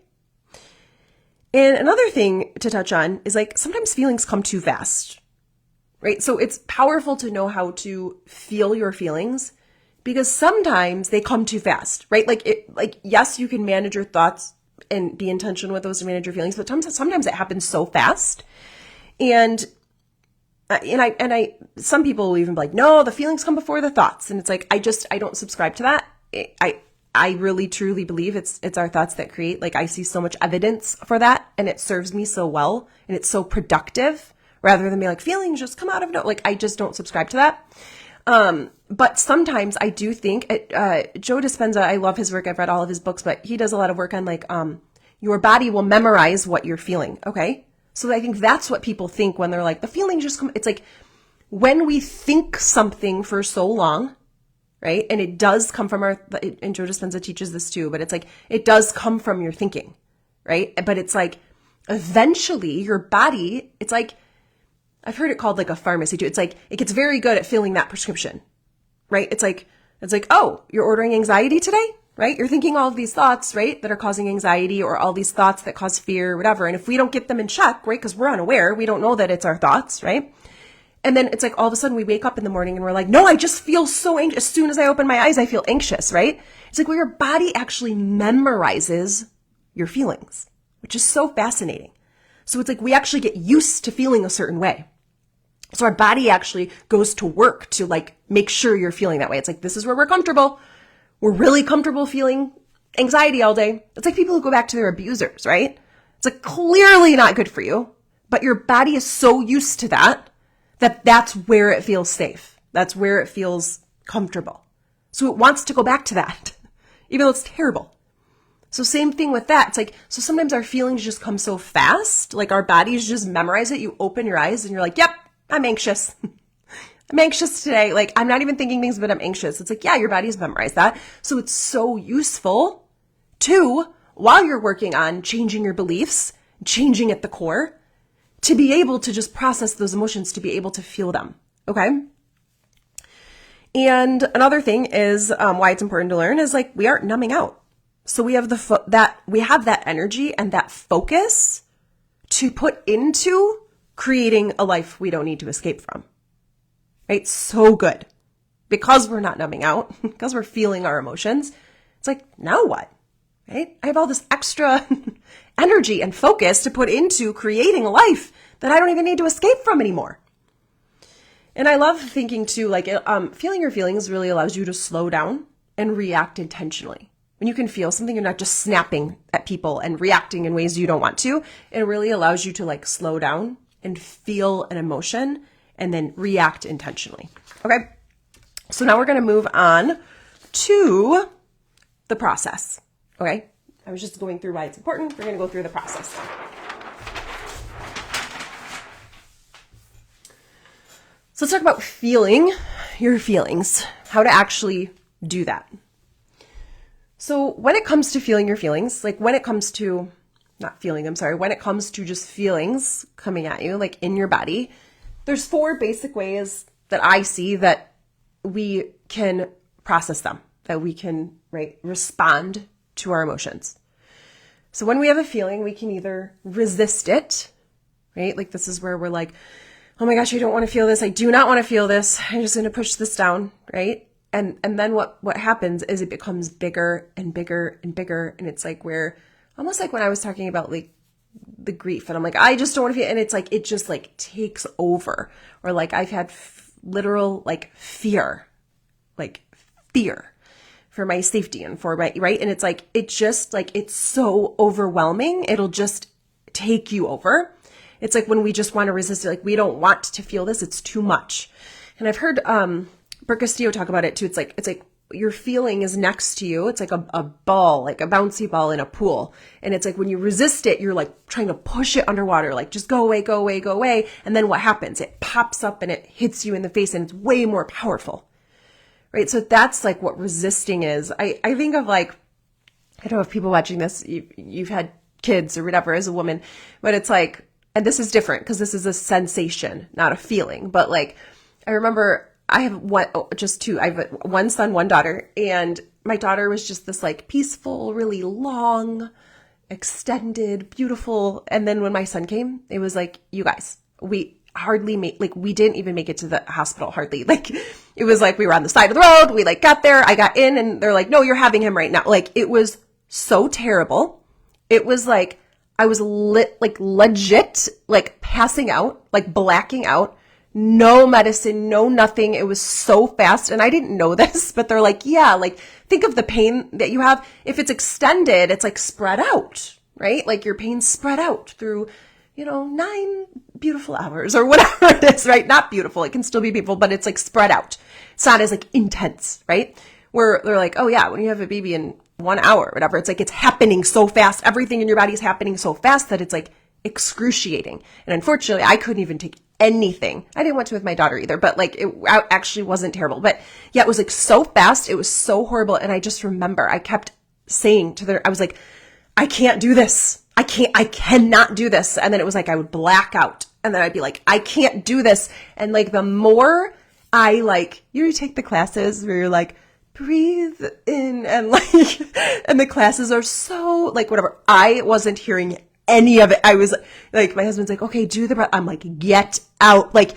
And another thing to touch on is like sometimes feelings come too fast, right? So it's powerful to know how to feel your feelings because sometimes they come too fast, right? Like yes, you can manage your thoughts and be intentional with those to manage your feelings, but sometimes it happens so fast. And some people will even be like, no, the feelings come before the thoughts. And it's like, I don't subscribe to that. I really truly believe it's our thoughts that create. Like I see so much evidence for that and it serves me so well and it's so productive rather than be like feelings just come out of no, like I just don't subscribe to that. But sometimes I do think Joe Dispenza, I love his work. I've read all of his books, but he does a lot of work on like, your body will memorize what you're feeling. Okay. So I think that's what people think when they're like, the feelings just come. It's like when we think something for so long, right? And it does come from and Joe Dispenza teaches this too, but it's like, it does come from your thinking, right? But it's like, eventually your body, it's like, I've heard it called like a pharmacy too. It's like, it gets very good at filling that prescription, right? It's like, oh, you're ordering anxiety today, right? You're thinking all of these thoughts, right? That are causing anxiety or all these thoughts that cause fear or whatever. And if we don't get them in check, right? Because we're unaware, we don't know that it's our thoughts, right? And then it's like all of a sudden we wake up in the morning and we're like, no, I just feel so anxious. As soon as I open my eyes, I feel anxious, right? It's like where your body actually memorizes your feelings, which is so fascinating. So it's like we actually get used to feeling a certain way. So our body actually goes to work to like make sure you're feeling that way. It's like, this is where we're comfortable. We're really comfortable feeling anxiety all day. It's like people who go back to their abusers, right? It's like clearly not good for you, but your body is so used to that that's where it feels safe. That's where it feels comfortable. So it wants to go back to that, even though it's terrible. So same thing with that. It's like, so sometimes our feelings just come so fast, like our bodies just memorize it. You open your eyes and you're like, yep, I'm anxious. I'm anxious today. Like, I'm not even thinking things, but I'm anxious. It's like, yeah, your body's memorized that. So it's so useful to, while you're working on changing your beliefs, changing at the core, to be able to just process those emotions, to be able to feel them. Okay. And another thing is why it's important to learn is like, we aren't numbing out. So we have that energy and that focus to put into creating a life we don't need to escape from. Right? So good. Because we're not numbing out, because we're feeling our emotions, it's like, now what? Right? I have all this extra energy and focus to put into creating a life that I don't even need to escape from anymore. And I love thinking too, like, feeling your feelings really allows you to slow down and react intentionally. When you can feel something, you're not just snapping at people and reacting in ways you don't want to. It really allows you to like slow down and feel an emotion and then react intentionally. Okay. So now we're going to move on to the process. Okay. I was just going through why it's important. We're going to go through the process. So let's talk about feeling your feelings, how to actually do that. So when it comes to feeling your feelings, like when it comes to when it comes to just feelings coming at you, like in your body, there's 4 basic ways that I see that we can process them, that we can, right, respond to our emotions. So when we have a feeling, we can either resist it, right? Like this is where we're like, oh my gosh, I don't want to feel this. I do not want to feel this. I'm just going to push this down, right? And then what happens is it becomes bigger and bigger and bigger. And it's like where, almost like when I was talking about like the grief and I'm like, I just don't want to feel, and it's like, it just like takes over. Or like I've had literal like fear for my safety and for my, right? And it's like, it just like, it's so overwhelming. It'll just take you over. It's like when we just want to resist it, like we don't want to feel this. It's too much. And I've heard, Brooke Castillo talk about it too. It's like your feeling is next to you. It's like a ball, like a bouncy ball in a pool. And it's like when you resist it, you're like trying to push it underwater, like just go away, go away, go away. And then what happens? It pops up and it hits you in the face and it's way more powerful, right? So that's like what resisting is. I think of like, I don't know if people watching this, you've had kids or whatever as a woman, but it's like, and this is different because this is a sensation, not a feeling. But like, I remember I have I have one son, one daughter, and my daughter was just this like peaceful, really long, extended, beautiful. And then when my son came, it was like, you guys, we didn't even make it to the hospital hardly. Like it was like we were on the side of the road. We like got there, I got in and they're like, no, you're having him right now. Like it was so terrible. It was like, I was legit, like passing out, like blacking out, no medicine, no nothing. It was so fast. And I didn't know this, but they're like, yeah, like think of the pain that you have. If it's extended, it's like spread out, right? Like your pain's spread out through, 9 beautiful hours or whatever it is, right? Not beautiful. It can still be beautiful, but it's like spread out. It's not as like intense, right? Where they're like, oh yeah, when you have a baby in 1 hour, whatever, it's like it's happening so fast. Everything in your body is happening so fast that it's like excruciating. And unfortunately, I couldn't even take anything. I didn't want to with my daughter either, but like it actually wasn't terrible. But yeah, it was like so fast. It was so horrible. And I just remember I kept saying I was like, I can't do this. I cannot do this. And then it was like, I would black out and then I'd be like, I can't do this. And like the more I like, you take the classes where you're like, breathe in and like, and the classes are so like, whatever. I wasn't hearing any of it. I was like, my husband's like, okay, do the breath. I'm like, get out. Like,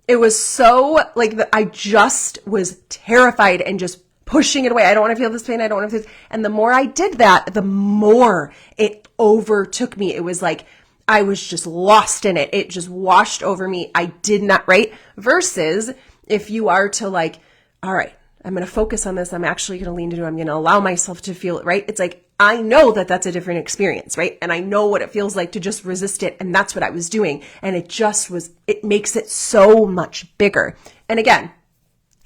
it was so like I just was terrified and just pushing it away. I don't want to feel this pain. I don't want to feel this. And the more I did that, the more it overtook me. It was like, I was just lost in it. It just washed over me. I did not, right? Versus if you are to like, all right, I'm going to focus on this. I'm actually going to lean into it. I'm going to allow myself to feel it, right? It's like, I know that that's a different experience, right? And I know what it feels like to just resist it. And that's what I was doing. And it makes it so much bigger. And again,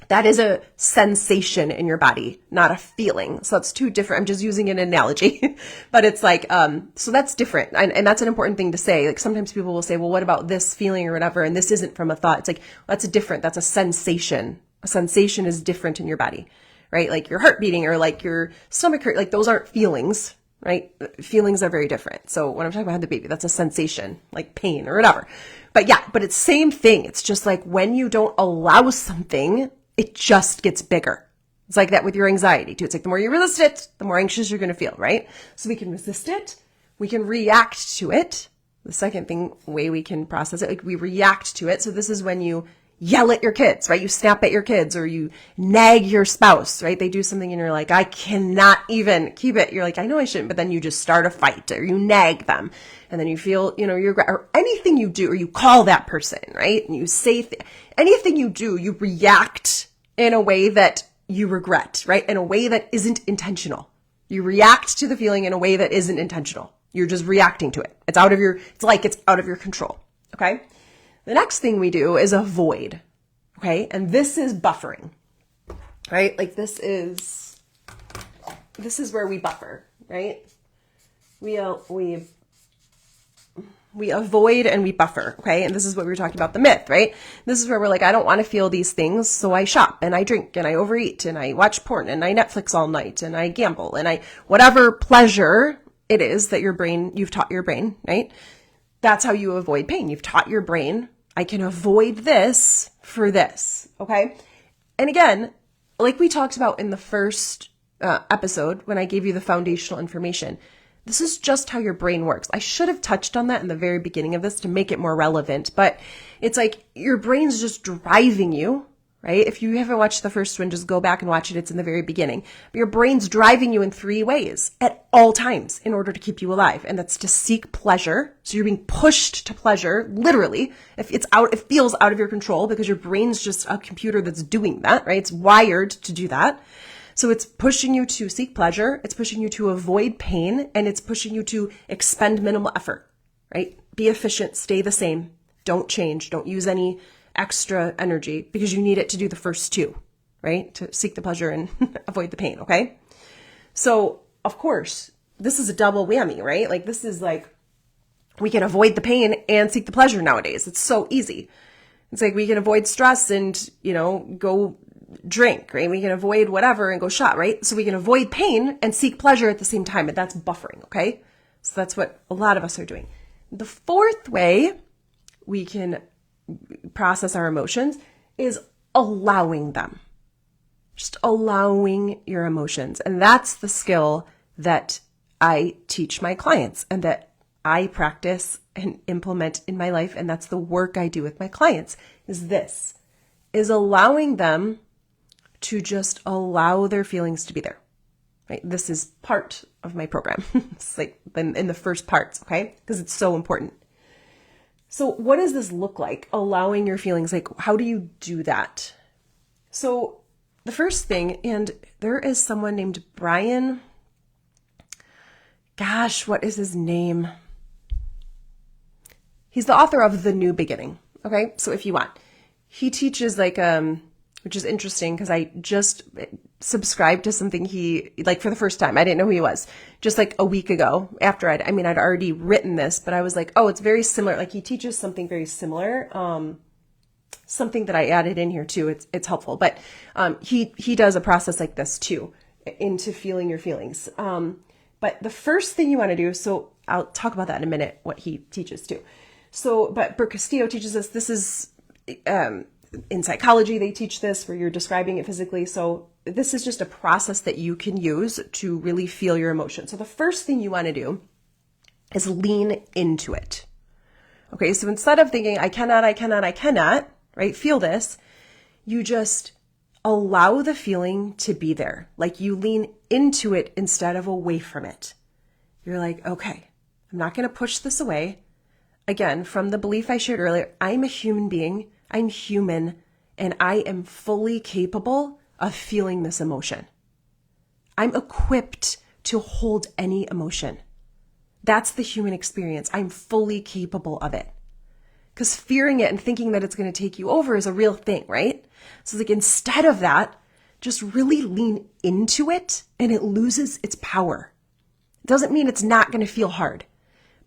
that is a sensation in your body, not a feeling. So that's two different. I'm just using an analogy, but it's like, so that's different. And that's an important thing to say. Like sometimes people will say, well, what about this feeling or whatever? And this isn't from a thought. It's like, that's that's a sensation. A sensation is different in your body, right? Like your heart beating or like your stomach hurt, like those aren't feelings, right? Feelings are very different. So when I'm talking about having the baby, that's a sensation, like pain or whatever. But yeah, but it's same thing. It's just like when you don't allow something, it just gets bigger. It's like that with your anxiety too. It's like the more you resist it, the more anxious you're going to feel, right? So we can resist it. We can react to it. The second way we can process it, like we react to it. So this is when you yell at your kids, right? You snap at your kids or you nag your spouse, right? They do something and you're like, I cannot even keep it. You're like, I know I shouldn't, but then you just start a fight or you nag them and then you feel, or anything you do, or you call that person, right? And you say, anything you do, you react in a way that you regret, right? In a way that isn't intentional. You react to the feeling in a way that isn't intentional. You're just reacting to it. It's out of your control. Okay. The next thing we do is avoid. Okay. And this is buffering, right? Like this is where we buffer, right? We avoid and we buffer, okay? And this is what we were talking about, the myth, right? This is where we're like, I don't want to feel these things, so I shop and I drink and I overeat and I watch porn and I Netflix all night and I gamble and whatever pleasure it is that you've taught your brain, right? That's how you avoid pain. You've taught your brain, I can avoid this for this, okay? And again, like we talked about in the first episode when I gave you the foundational information, this is just how your brain works. I should have touched on that in the very beginning of this to make it more relevant, but it's like your brain's just driving you, right? If you haven't watched the first one, just go back and watch it. It's in the very beginning. But your brain's driving you in 3 ways at all times in order to keep you alive. And that's to seek pleasure. So you're being pushed to pleasure, literally. If it feels out of your control because your brain's just a computer that's doing that, right? It's wired to do that. So it's pushing you to seek pleasure, it's pushing you to avoid pain, and it's pushing you to expend minimal effort, right? Be efficient, stay the same, don't change, don't use any extra energy because you need it to do the first 2, right? To seek the pleasure and avoid the pain, okay? So, of course, this is a double whammy, right? Like this is like, we can avoid the pain and seek the pleasure nowadays. It's so easy. It's like we can avoid stress and, go drink, right? We can avoid whatever and go shop, right? So we can avoid pain and seek pleasure at the same time. And that's buffering, okay? So that's what a lot of us are doing. The fourth way we can process our emotions is allowing them. Just allowing your emotions. And that's the skill that I teach my clients and that I practice and implement in my life. And that's the work I do with my clients is allowing them to just allow their feelings to be there, right? This is part of my program. It's like in the first parts, okay? Because it's so important. So what does this look like? Allowing your feelings, like how do you do that? So the first thing, and there is someone named Brian, gosh, what is his name? He's the author of The New Beginning, okay? So if you want, he teaches which is interesting because I just subscribed to something he, like for the first time. I didn't know who he was just like a week ago after I'd already written this, but I was like, oh, it's very similar. Like he teaches something very similar. Something that I added in here too. It's helpful, but he does a process like this too into feeling your feelings. But the first thing you want to do, so I'll talk about that in a minute, what he teaches too. So, but Brooke Castillo teaches us, this is, in psychology, they teach this where you're describing it physically. So this is just a process that you can use to really feel your emotion. So the first thing you want to do is lean into it. Okay. So instead of thinking, I cannot, right? Feel this, you just allow the feeling to be there. Like you lean into it instead of away from it. You're like, okay, I'm not going to push this away. again, from the belief I shared earlier, I'm a human being, I'm human, and I am fully capable of feeling this emotion. I'm equipped to hold any emotion. That's the human experience. I'm fully capable of it. Because fearing it and thinking that it's going to take you over is a real thing, right? So like instead of that, just really lean into it and it loses its power. It doesn't mean it's not going to feel hard,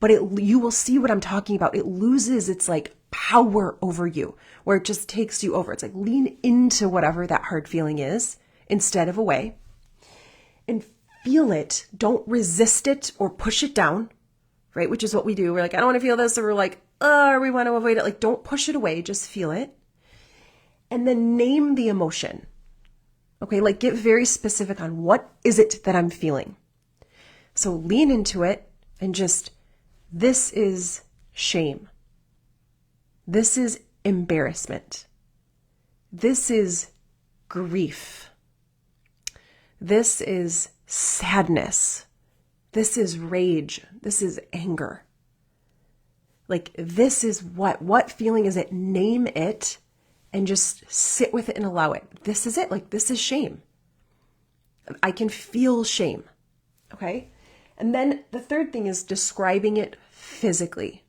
but you will see what I'm talking about. It loses its like power over you, where it just takes you over. It's like lean into whatever that hard feeling is instead of away, and feel it. Don't resist it or push it down, right? Which is what we do. We're like, I don't want to feel this. Or we're like, oh, we want to avoid it. Like, don't push it away. Just feel it. And then name the emotion. Okay, like get very specific on what is it that I'm feeling. So lean into it and just, this is shame. This is embarrassment. This is grief. This is sadness. This is rage. This is anger. Like this is what feeling is it? Name it and just sit with it and allow it. This is it. Like this is shame. I can feel shame. Okay. And then the third thing is describing it physically.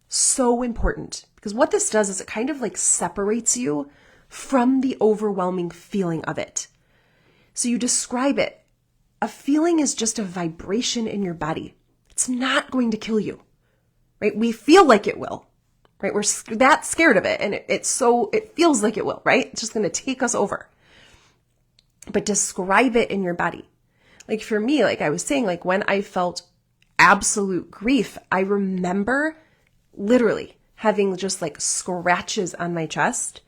So important, because what this does is it kind of like separates you from the overwhelming feeling of it. So you describe it. A feeling is just a vibration in your body. It's not going to kill you, right? We feel like it will, right? We're that scared of it. And it feels like it will, right? It's just going to take us over. But describe it in your body. Like for me, like I was saying, like when I felt absolute grief, I remember literally having just like scratches on my chest.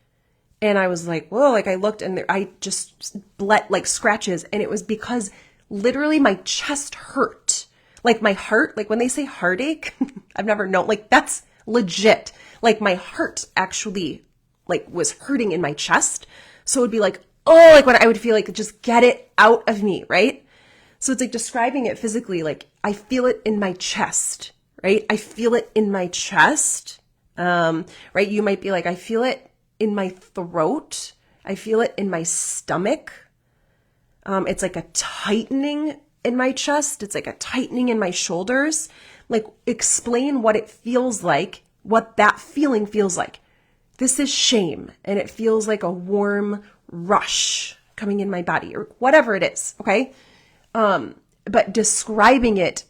And I was like, whoa, like I looked and I just bled like scratches. And it was because literally my chest hurt. Like my heart, like when they say heartache, I've never known, like that's legit. Like my heart actually like was hurting in my chest. So it would be like, oh, like when I would feel like just get it out of me, right? So it's like describing it physically, like I feel it in my chest, right? I feel it in my chest, right? You might be like, I feel it in my throat. I feel it in my stomach. It's like a tightening in my chest. It's like a tightening in my shoulders. Like explain what it feels like, what that feeling feels like. This is shame, and it feels like a warm rush coming in my body or whatever it is, okay? But describing it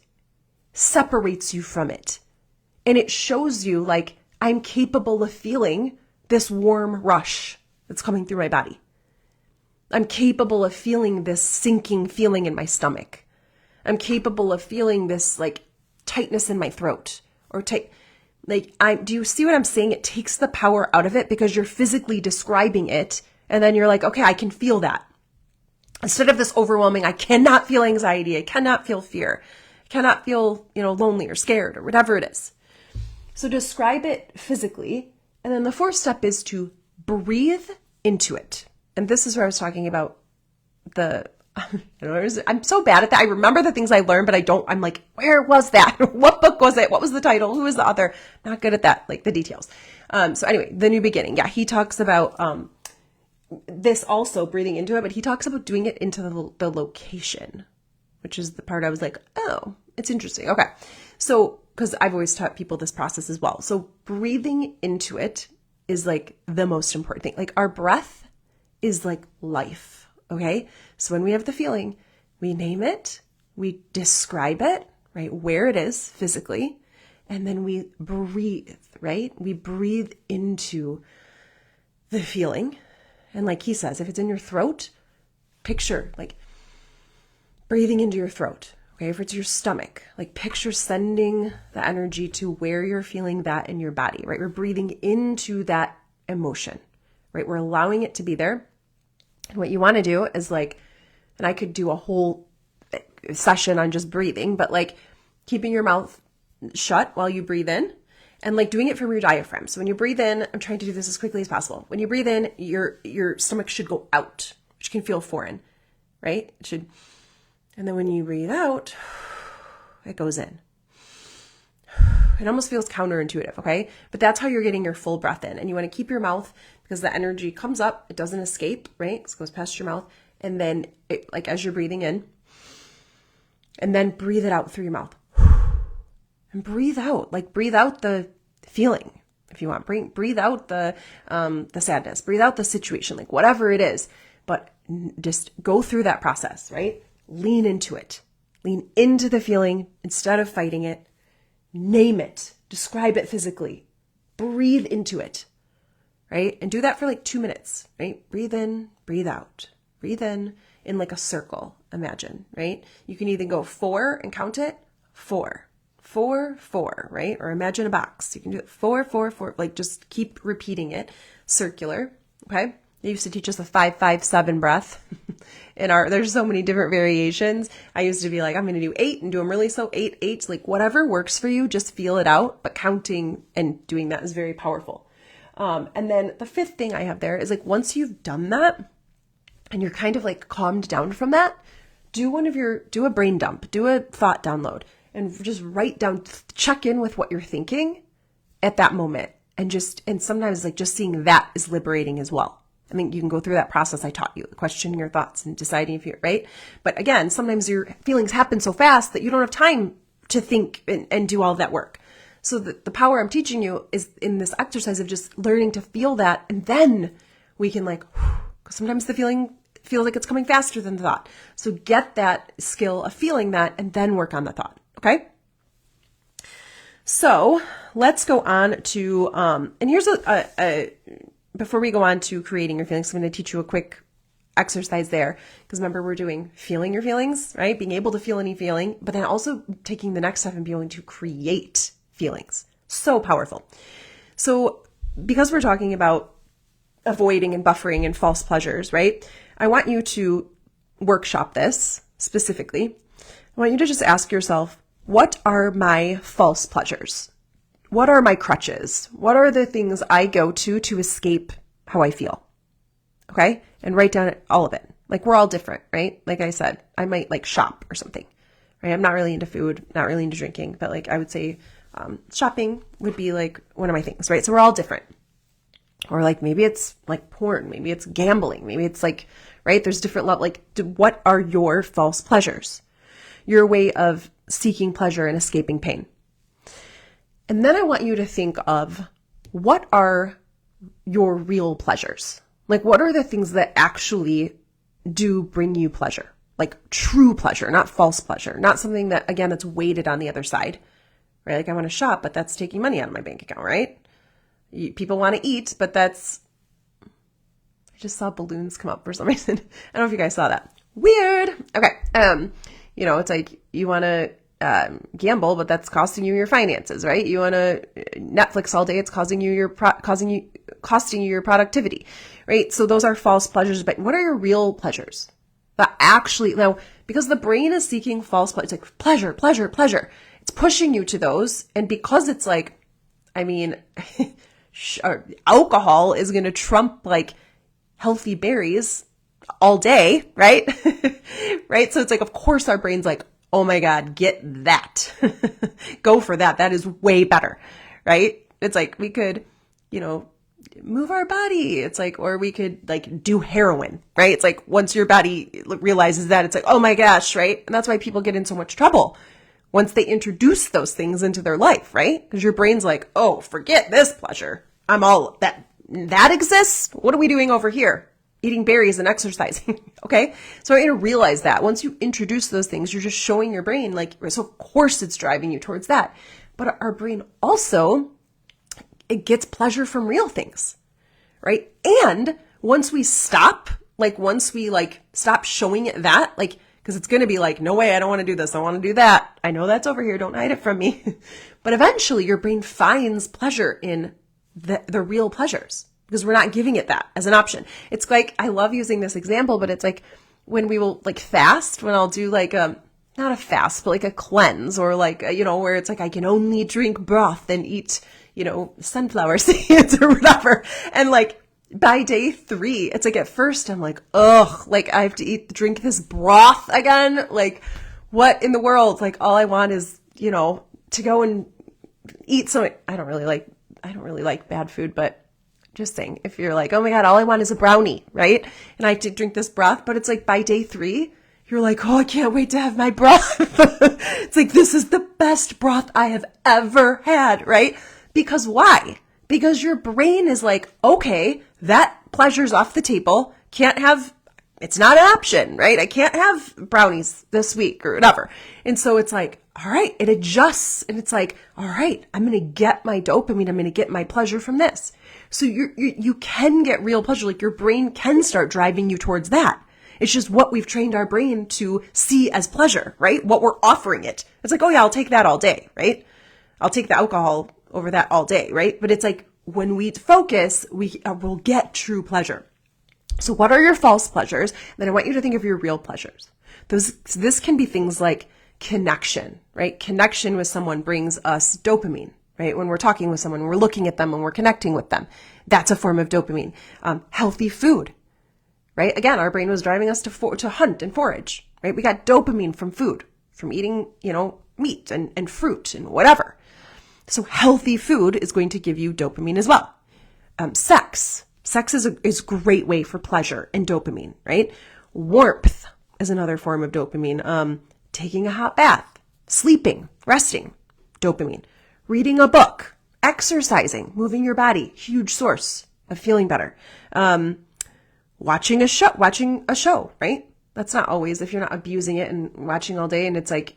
separates you from it. And it shows you like, I'm capable of feeling this warm rush that's coming through my body. I'm capable of feeling this sinking feeling in my stomach. I'm capable of feeling this like tightness in my throat or do you see what I'm saying? It takes the power out of it because you're physically describing it. And then you're like, okay, I can feel that. Instead of this overwhelming, I cannot feel anxiety. I cannot feel fear. I cannot feel, lonely or scared or whatever it is. So describe it physically. And then the fourth step is to breathe into it. And this is where I was talking about I'm so bad at that. I remember the things I learned, but I'm like, where was that? What book was it? What was the title? Who was the author? Not good at that, like the details. So anyway, The New Beginning. Yeah, he talks about this also, breathing into it, but he talks about doing it into the location, which is the part I was like, oh, it's interesting. Okay. So, because I've always taught people this process as well. So breathing into it is like the most important thing. Like our breath is like life. Okay. So when we have the feeling, we name it, we describe it, right? Where it is physically, and then we breathe, right? We breathe into the feeling. And like he says, if it's in your throat, picture like breathing into your throat. Okay. If it's your stomach, like picture sending the energy to where you're feeling that in your body, right? We're breathing into that emotion, right? We're allowing it to be there. And what you want to do is like, and I could do a whole session on just breathing, but like keeping your mouth shut while you breathe in and like doing it from your diaphragm. So when you breathe in, I'm trying to do this as quickly as possible. When you breathe in, your stomach should go out, which can feel foreign, right? It should. And then when you breathe out, it goes in. it almost feels counterintuitive, okay? But that's how you're getting your full breath in. And you want to keep your mouth, because the energy comes up, it doesn't escape, right? It goes past your mouth. And then like as you're breathing in, and then breathe it out through your mouth. And breathe out the feeling. If you want, breathe out the sadness, breathe out the situation, like whatever it is, but just go through that process, right? Lean into it. Lean into the feeling instead of fighting it. Name it. Describe it physically. Breathe into it, right? And do that for like 2 minutes, right? Breathe in, breathe out. Breathe in like a circle, imagine, right? You can either go 4 and count it, 4, 4, 4, right? Or imagine a box. You can do it 4, 4, 4, like just keep repeating it, circular, okay? They used to teach us a 5, 5, 7 breath. There's so many different variations. I used to be like, I'm going to do 8 and do them really slow, 8, 8, like whatever works for you, just feel it out. But counting and doing that is very powerful. And then the 5th thing I have there is like, once you've done that and you're kind of like calmed down from that, do a brain dump, do a thought download and just write down, check in with what you're thinking at that moment. And sometimes like just seeing that is liberating as well. I mean, you can go through that process I taught you, questioning your thoughts and deciding if you're right. But again, sometimes your feelings happen so fast that you don't have time to think and do all that work. So the power I'm teaching you is in this exercise of just learning to feel that. And then we can like, because sometimes the feeling feels like it's coming faster than the thought. So get that skill of feeling that and then work on the thought. Okay. So let's go on to, and here's before we go on to creating your feelings, I'm going to teach you a quick exercise there. Because remember, we're doing feeling your feelings, right? Being able to feel any feeling, but then also taking the next step and being able to create feelings. So powerful. So because we're talking about avoiding and buffering and false pleasures, right? I want you to workshop this specifically. I want you to just ask yourself, what are my false pleasures? What are my crutches? What are the things I go to escape how I feel? Okay. And write down all of it. Like we're all different, right? Like I said, I might like shop or something, right? I'm not really into food, not really into drinking, but like I would say shopping would be like one of my things, right? So we're all different. Or like maybe it's like porn, maybe it's gambling, maybe it's like, right? There's different levels. Like what are your false pleasures? Your way of seeking pleasure and escaping pain. And then I want you to think of what are your real pleasures? Like what are the things that actually do bring you pleasure? Like true pleasure, not false pleasure, not something that, again, that's weighted on the other side, right? Like I want to shop, but that's taking money out of my bank account, right? People want to eat, but I just saw balloons come up for some reason. I don't know if you guys saw that. Weird. Okay. It's like you want to gamble, but that's costing you your finances, right? You want to Netflix all day. It's costing you your productivity, right? So those are false pleasures. But what are your real pleasures? That actually, now, because the brain is seeking false pleasure, it's like pleasure, pleasure, pleasure. It's pushing you to those. And because it's like, alcohol is going to trump like healthy berries all day, right? Right? So it's like, of course our brain's like, oh my God, get that. Go for that. That is way better, right? It's like we could, move our body. It's like, or we could like do heroin, right? It's like once your body realizes that, it's like, oh my gosh, right? And that's why people get in so much trouble once they introduce those things into their life, right? Because your brain's like, oh, forget this pleasure. I'm all that exists. What are we doing over here? Eating berries and exercising. Okay. So I want you to realize that once you introduce those things, you're just showing your brain like, so of course it's driving you towards that. But our brain also, it gets pleasure from real things, right? And once we stop showing it that, like, because it's going to be like, no way, I don't want to do this. I want to do that. I know that's over here. Don't hide it from me. But eventually your brain finds pleasure in the real pleasures because we're not giving it that as an option. It's like, I love using this example, but it's like when we will like fast, when I'll do like not a fast, but like a cleanse or like, where it's like I can only drink broth and eat, sunflower seeds or whatever. And like, by day 3, it's like at first I'm like, ugh, like I have to drink this broth again. Like what in the world? Like all I want is, to go and eat some, I don't really like bad food, but just saying, if you're like, oh my God, all I want is a brownie, right? And I have to drink this broth, but it's like by day 3, you're like, oh, I can't wait to have my broth. It's like, this is the best broth I have ever had, right? Because why? Because your brain is like, okay, that pleasure's off the table. It's not an option, right? I can't have brownies this week or whatever. And so it's like, all right, it adjusts and it's like, all right, I'm going to get my dopamine. I'm going to get my pleasure from this. So you can get real pleasure. Like your brain can start driving you towards that. It's just what we've trained our brain to see as pleasure, right? What we're offering it. It's like, oh yeah, I'll take that all day, right? I'll take the alcohol over that all day, right? But it's like when we focus, we will get true pleasure. So what are your false pleasures? Then I want you to think of your real pleasures. This can be things like connection, right? Connection with someone brings us dopamine, right? When we're talking with someone, we're looking at them and we're connecting with them. That's a form of dopamine. Healthy food, right? Again, our brain was driving us to hunt and forage, right? We got dopamine from food, from eating, meat and fruit and whatever. So healthy food is going to give you dopamine as well. Sex is a great way for pleasure and dopamine, right? Warmth is another form of dopamine. Taking a hot bath, sleeping, resting, dopamine. Reading a book, exercising, moving your body, huge source of feeling better. Watching a show, right? That's not always, if you're not abusing it and watching all day and it's like,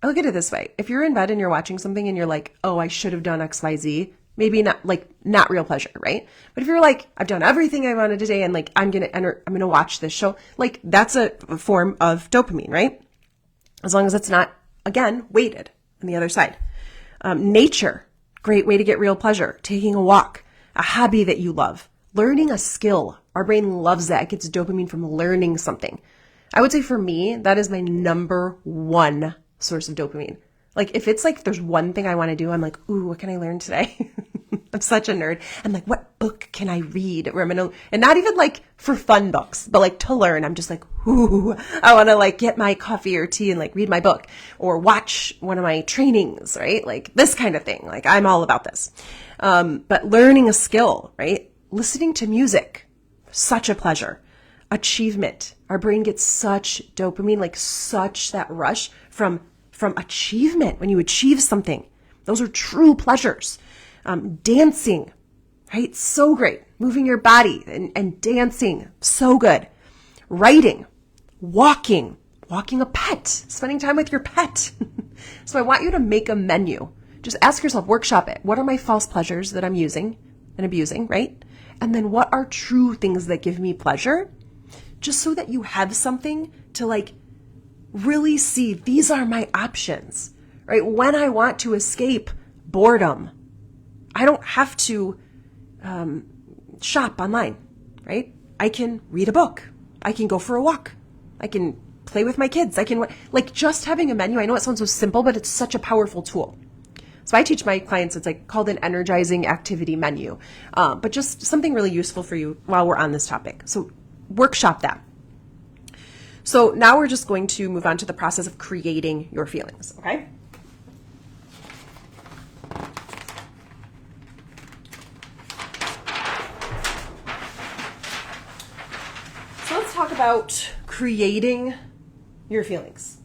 I look at it this way. If you're in bed and you're watching something and you're like, oh, I should have done X, Y, Z, maybe not real pleasure, right? But if you're like, I've done everything I wanted today and like, I'm going to watch this show, like that's a form of dopamine, right? As long as it's not, again, weighted on the other side. Nature, great way to get real pleasure. Taking a walk, a hobby that you love, learning a skill. Our brain loves that. It gets dopamine from learning something. I would say for me, that is my number one source of dopamine. Like if it's like there's one thing I want to do, I'm like, ooh, what can I learn today? I'm such a nerd. I'm like, what book can I read? And not even like for fun books, but like to learn. I'm just like, ooh, I want to like get my coffee or tea and like read my book or watch one of my trainings, right? Like this kind of thing. Like I'm all about this. But learning a skill, right? Listening to music, such a pleasure. Achievement. Our brain gets such dopamine, like such that rush from achievement. When you achieve something, those are true pleasures. Dancing, right? So great. Moving your body and dancing, so good. Writing, walking a pet, spending time with your pet. So I want you to make a menu. Just ask yourself, workshop it. What are my false pleasures that I'm using and abusing, right? And then what are true things that give me pleasure? Just so that you have something to like really see, these are my options, right? When I want to escape boredom, I don't have to shop online, right? I can read a book. I can go for a walk. I can play with my kids. I can, like, just having a menu. I know it sounds so simple, but it's such a powerful tool. So I teach my clients, it's like called an energizing activity menu, but just something really useful for you while we're on this topic. So workshop that. So now we're just going to move on to the process of creating your feelings, okay? So let's talk about creating your feelings.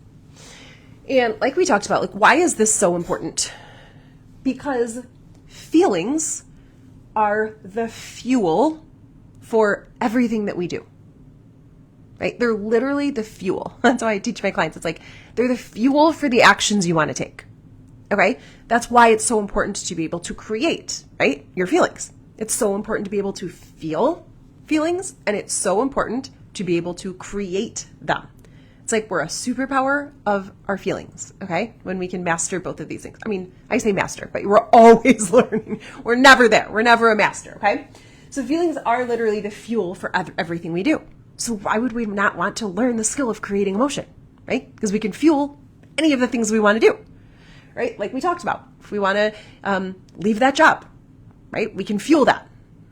And like we talked about, like, why is this so important? Because feelings are the fuel for everything that we do. Right? They're literally the fuel. That's why I teach my clients. It's like they're the fuel for the actions you want to take. Okay? That's why it's so important to be able to create, right? Your feelings. It's so important to be able to feel feelings, and it's so important to be able to create them. It's like we're a superpower of our feelings, okay? When we can master both of these things. I mean, I say master, but we're always learning. We're never there. We're never a master, okay? So feelings are literally the fuel for everything we do. So why would we not want to learn the skill of creating emotion, right? Because we can fuel any of the things we want to do, right? Like we talked about. If we want to leave that job, right? We can fuel that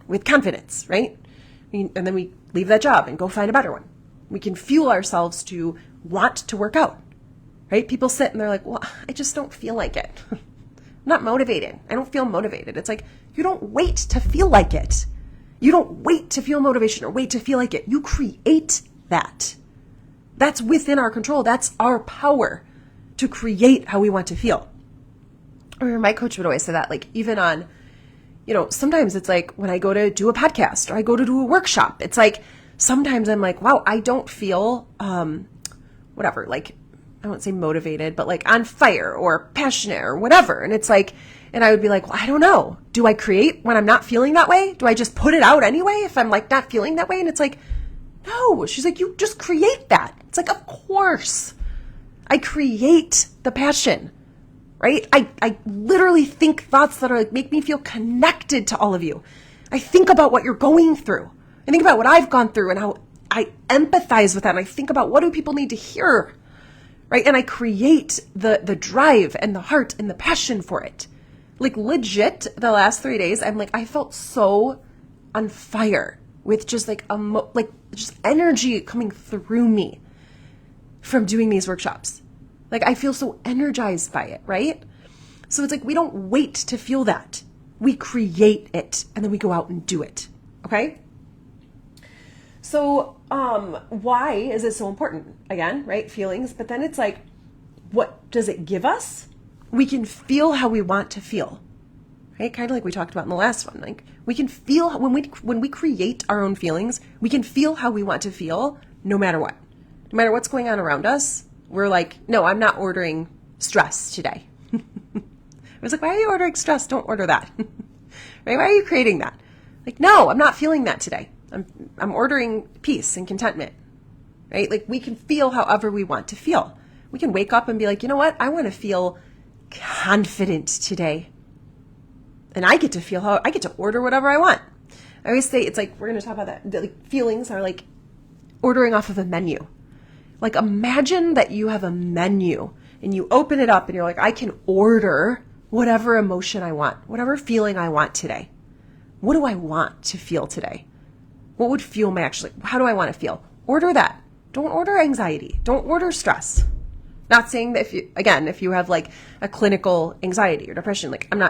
with confidence, right? And then we leave that job and go find a better one. We can fuel ourselves to want to work out, right? People sit and they're like, well, I just don't feel like it. not motivated. I don't feel motivated. It's like, you don't wait to feel like it. You don't wait to feel motivation or wait to feel like it. You create that. That's within our control. That's our power to create how we want to feel. Or my coach would always say that, like, even on, sometimes it's like when I go to do a podcast or I go to do a workshop, it's like, sometimes I'm like, wow, I don't feel, whatever, like, I won't say motivated, but like on fire or passionate or whatever. And it's like, and I would be like, well, I don't know. Do I create when I'm not feeling that way? Do I just put it out anyway if I'm like not feeling that way? And it's like, no. She's like, you just create that. It's like, of course. I create the passion, right? I literally think thoughts that are like, make me feel connected to all of you. I think about what you're going through. I think about what I've gone through and how I empathize with that. And I think about what do people need to hear, right? And I create the drive and the heart and the passion for it. Like legit, the last 3 days, I'm like, I felt so on fire with just like just energy coming through me from doing these workshops. Like I feel so energized by it, right? So it's like, we don't wait to feel that. We create it and then we go out and do it. Okay? So, why is it so important? Again, right? Feelings, but then it's like, what does it give us? We can feel how we want to feel, right? Kind of like we talked about in the last one. Like we can feel when we create our own feelings, we can feel how we want to feel no matter what. No matter what's going on around us, we're like, no, I'm not ordering stress today. I was like, why are you ordering stress? Don't order that. Right? Why are you creating that? Like, no, I'm not feeling that today. I'm ordering peace and contentment, right? Like we can feel however we want to feel. We can wake up and be like, you know what? I want to feel confident today. And I get to order whatever I want. I always say, it's like, we're going to talk about that. Like feelings are like ordering off of a menu. Like imagine that you have a menu and you open it up and you're like, I can order whatever emotion I want, whatever feeling I want today. What do I want to feel today? What would fuel my how do I want to feel? Order that. Don't order anxiety. Don't order stress. Not saying that if you have like a clinical anxiety or depression, like I'm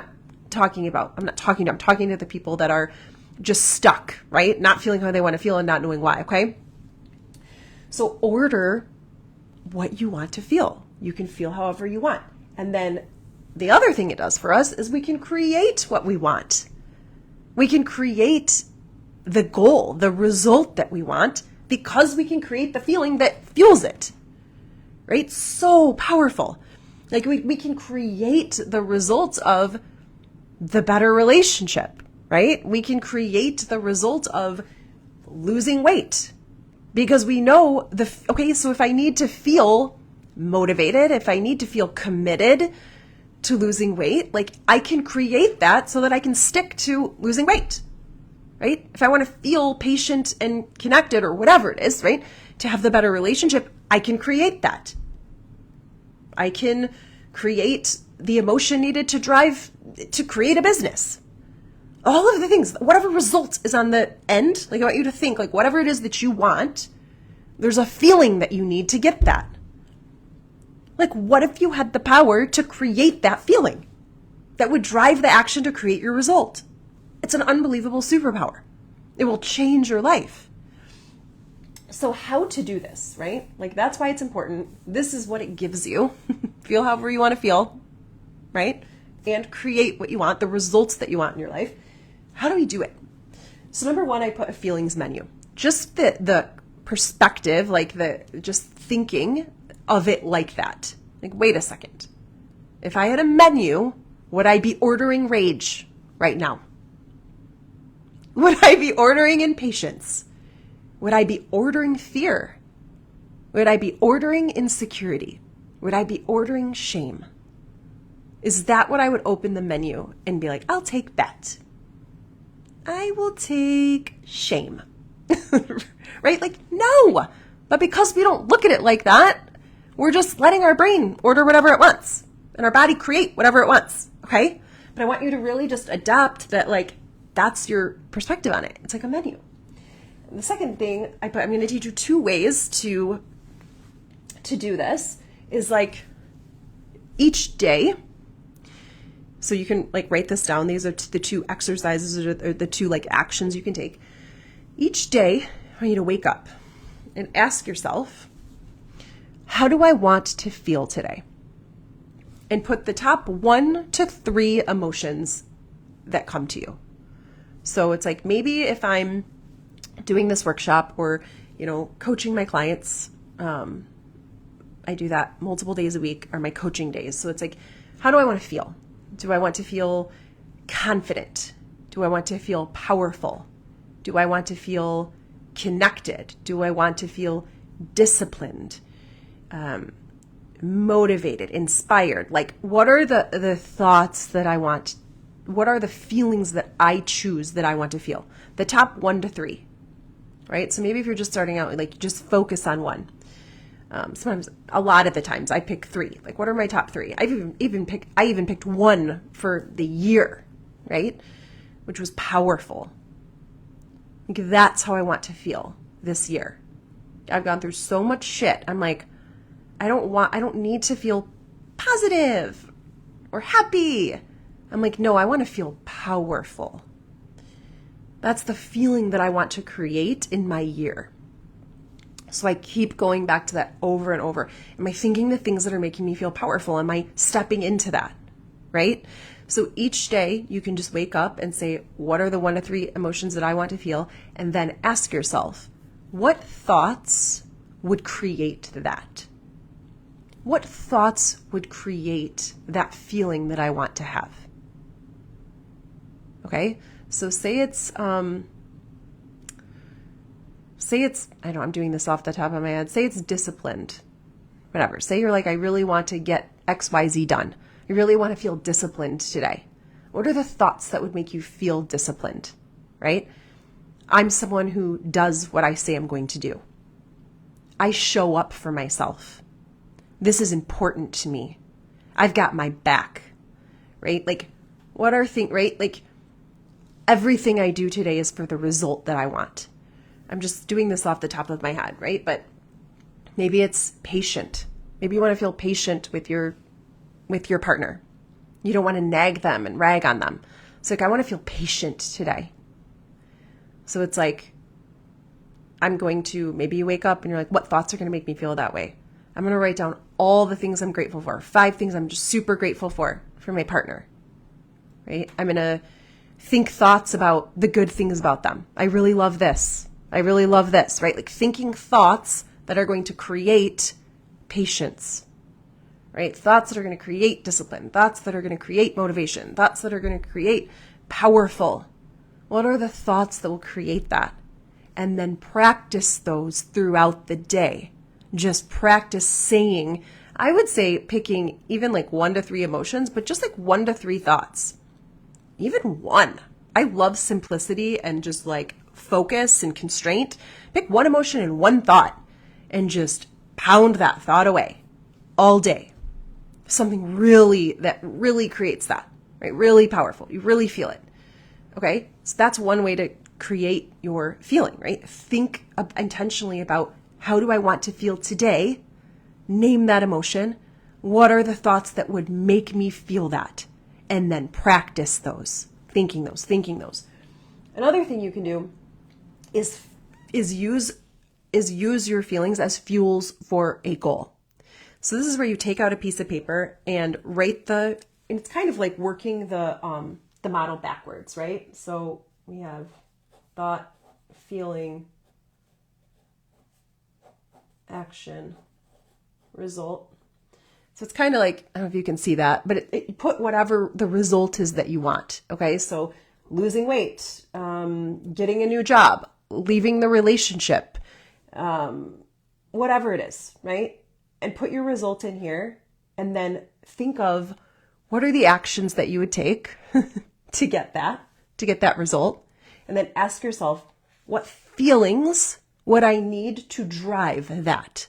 talking to the people that are just stuck, right? Not feeling how they want to feel and not knowing why, okay? So order what you want to feel. You can feel however you want. And then the other thing it does for us is we can create what we want. We can create the goal, the result that we want, because we can create the feeling that fuels it, right? So powerful. Like we can create the results of the better relationship, right? We can create the result of losing weight because we know so if I need to feel motivated, if I need to feel committed to losing weight, like I can create that so that I can stick to losing weight, right? If I want to feel patient and connected or whatever it is, right? To have the better relationship, I can create that. I can create the emotion needed to create a business. All of the things, whatever result is on the end, like I want you to think, like whatever it is that you want, there's a feeling that you need to get that. Like what if you had the power to create that feeling that would drive the action to create your result? It's an unbelievable superpower. It will change your life. So how to do this, right? Like that's why it's important. This is what it gives you. Feel however you want to feel, right? And create what you want, the results that you want in your life. How do we do it? So number one, I put a feelings menu. Just the perspective, like just thinking of it like that. Like, wait a second. If I had a menu, would I be ordering rage right now? Would I be ordering impatience? Would I be ordering fear? Would I be ordering insecurity? Would I be ordering shame? Is that what I would open the menu and be like, I'll take that. I will take shame. Right? Like, no. But because we don't look at it like that, we're just letting our brain order whatever it wants and our body create whatever it wants. Okay? But I want you to really just adopt that, like, that's your perspective on it. It's like a menu. And the second thing I'm going to teach you 2 ways to do this is like each day So you can like write this down. These are the two exercises or the two like actions you can take. Each day, I want you to wake up and ask yourself, how do I want to feel today? And put the top 1 to 3 emotions that come to you. So it's like maybe if I'm doing this workshop or, coaching my clients, I do that multiple days a week are my coaching days. So it's like, how do I want to feel? Do I want to feel confident? Do I want to feel powerful? Do I want to feel connected? Do I want to feel disciplined, motivated, inspired? Like, what are the thoughts that I want? What are the feelings that I choose that I want to feel? The top 1 to 3, right? So maybe if you're just starting out, like just focus on 1. Sometimes, a lot of the times, I pick 3. Like, what are my top 3? I even picked 1 for the year, right? Which was powerful. Like, that's how I want to feel this year. I've gone through so much shit. I'm like, I don't need to feel positive or happy. I'm like, no, I want to feel powerful. That's the feeling that I want to create in my year. So I keep going back to that over and over. Am I thinking the things that are making me feel powerful? Am I stepping into that? Right? So each day you can just wake up and say, what are the 1 to 3 emotions that I want to feel? And then ask yourself, what thoughts would create that? What thoughts would create that feeling that I want to have? Okay? So say it's, I'm doing this off the top of my head. Say it's disciplined, whatever. Say you're like, I really want to get XYZ done. I really want to feel disciplined today. What are the thoughts that would make you feel disciplined, right? I'm someone who does what I say I'm going to do. I show up for myself. This is important to me. I've got my back, right? Like, right? Like, everything I do today is for the result that I want. I'm just doing this off the top of my head, right? But maybe it's patient. Maybe you want to feel patient with your partner. You don't want to nag them and rag on them. So like, I want to feel patient today. So it's like, maybe you wake up and you're like, what thoughts are going to make me feel that way? I'm going to write down all the things I'm grateful for. 5 things I'm just super grateful for my partner, right? I'm going to think thoughts about the good things about them. I really love this. I really love this, right? Like thinking thoughts that are going to create patience, right? Thoughts that are going to create discipline, thoughts that are going to create motivation, thoughts that are going to create powerful. What are the thoughts that will create that? And then practice those throughout the day. Just practice saying, I would say picking even like 1 to 3 emotions, but just like 1 to 3 thoughts. Even 1. I love simplicity and just like focus and constraint. Pick 1 emotion and 1 thought and just pound that thought away all day. Something that really creates that, right? Really powerful. You really feel it. Okay. So that's one way to create your feeling, right? Think intentionally about, how do I want to feel today? Name that emotion. What are the thoughts that would make me feel that? And then practice those, thinking those. Another thing you can do is use your feelings as fuels for a goal. So this is where you take out a piece of paper and write and it's kind of like working the model backwards, right? So we have thought, feeling, action, result. So it's kind of like, I don't know if you can see that, but it put whatever the result is that you want. Okay. So losing weight, getting a new job, leaving the relationship, whatever it is, right? And put your result in here and then think of what are the actions that you would take to get that result. And then ask yourself, what feelings would I need to drive that?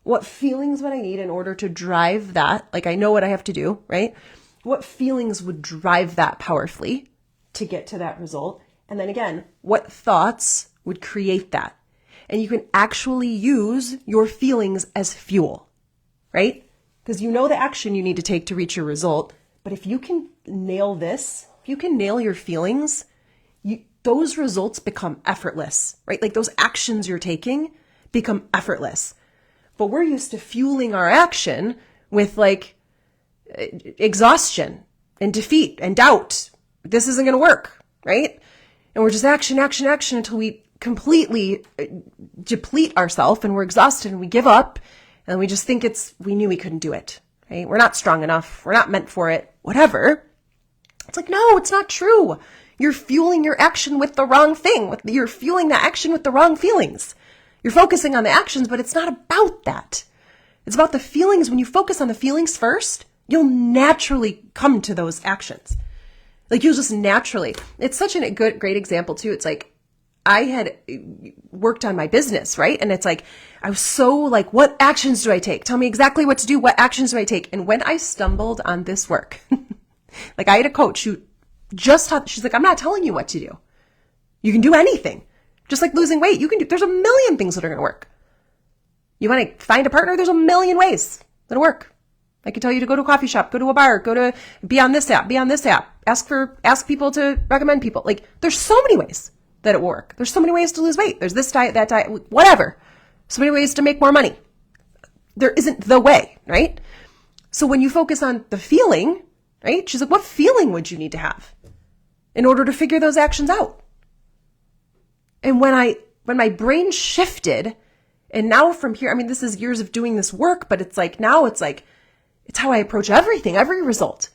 What feelings would I need in order to drive that? Like, I know what I have to do, right? What feelings would drive that powerfully to get to that result? And then again, what thoughts would create that? And you can actually use your feelings as fuel, right? Because you know the action you need to take to reach your result, But if you can nail this, if you can nail your feelings, those results become effortless, right? Like those actions you're taking become effortless. But we're used to fueling our action with like exhaustion and defeat and doubt. This isn't going to work, right? And we're just action until we completely deplete ourselves and we're exhausted and we give up and we just think we knew we couldn't do it, right? We're not strong enough. We're not meant for it, whatever. It's like, no, it's not true. You're fueling your action with the wrong thing. You're fueling that action with the wrong feelings. You're focusing on the actions, but it's not about that. It's about the feelings. When you focus on the feelings first, you'll naturally come to those actions. Like you'll just naturally. It's such a great example too. It's like I had worked on my business, right? And it's like, I was so like, what actions do I take? Tell me exactly what to do. What actions do I take? And when I stumbled on this work, like I had a coach who just taught, she's like, I'm not telling you what to do. You can do anything. Just like losing weight, there's a million things that are going to work. You want to find a partner? There's a million ways that'll work. I could tell you to go to a coffee shop, go to a bar, be on this app, ask people to recommend people. Like there's so many ways that it will work. There's so many ways to lose weight. There's this diet, that diet, whatever. So many ways to make more money. There isn't the way, right? So when you focus on the feeling, right? She's like, what feeling would you need to have in order to figure those actions out? And when my brain shifted, and now from here, I mean, this is years of doing this work, but it's like, now it's like, it's how I approach everything, every result.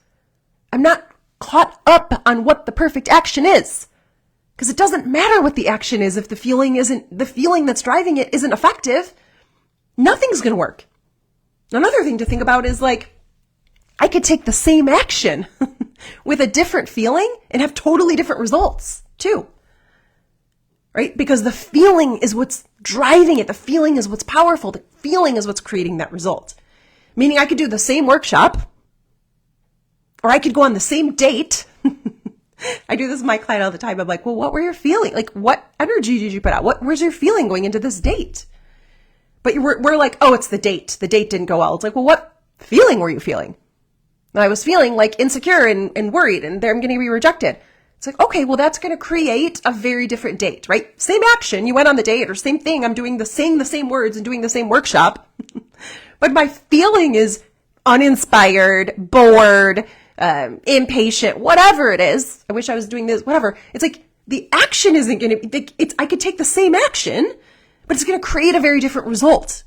I'm not caught up on what the perfect action is, because it doesn't matter what the action is if the feeling that's driving it isn't effective. Nothing's going to work. Another thing to think about is like, I could take the same action with a different feeling and have totally different results too. Right? Because the feeling is what's driving it. The feeling is what's powerful. The feeling is what's creating that result. Meaning I could do the same workshop, or I could go on the same date. I do this with my client all the time. I'm like, well, what were your feeling? Like, what energy did you put out? Where's your feeling going into this date? But we're like, oh, it's the date. The date didn't go well. It's like, well, what feeling were you feeling? And I was feeling like insecure and worried, and I'm going to be rejected. It's like, okay, well, that's going to create a very different date, right? Same action. You went on the date, or same thing. I'm saying the same words and doing the same workshop. But my feeling is uninspired, bored, impatient, whatever it is. I wish I was doing this, whatever. It's like the action isn't going to be, I could take the same action, but it's going to create a very different result.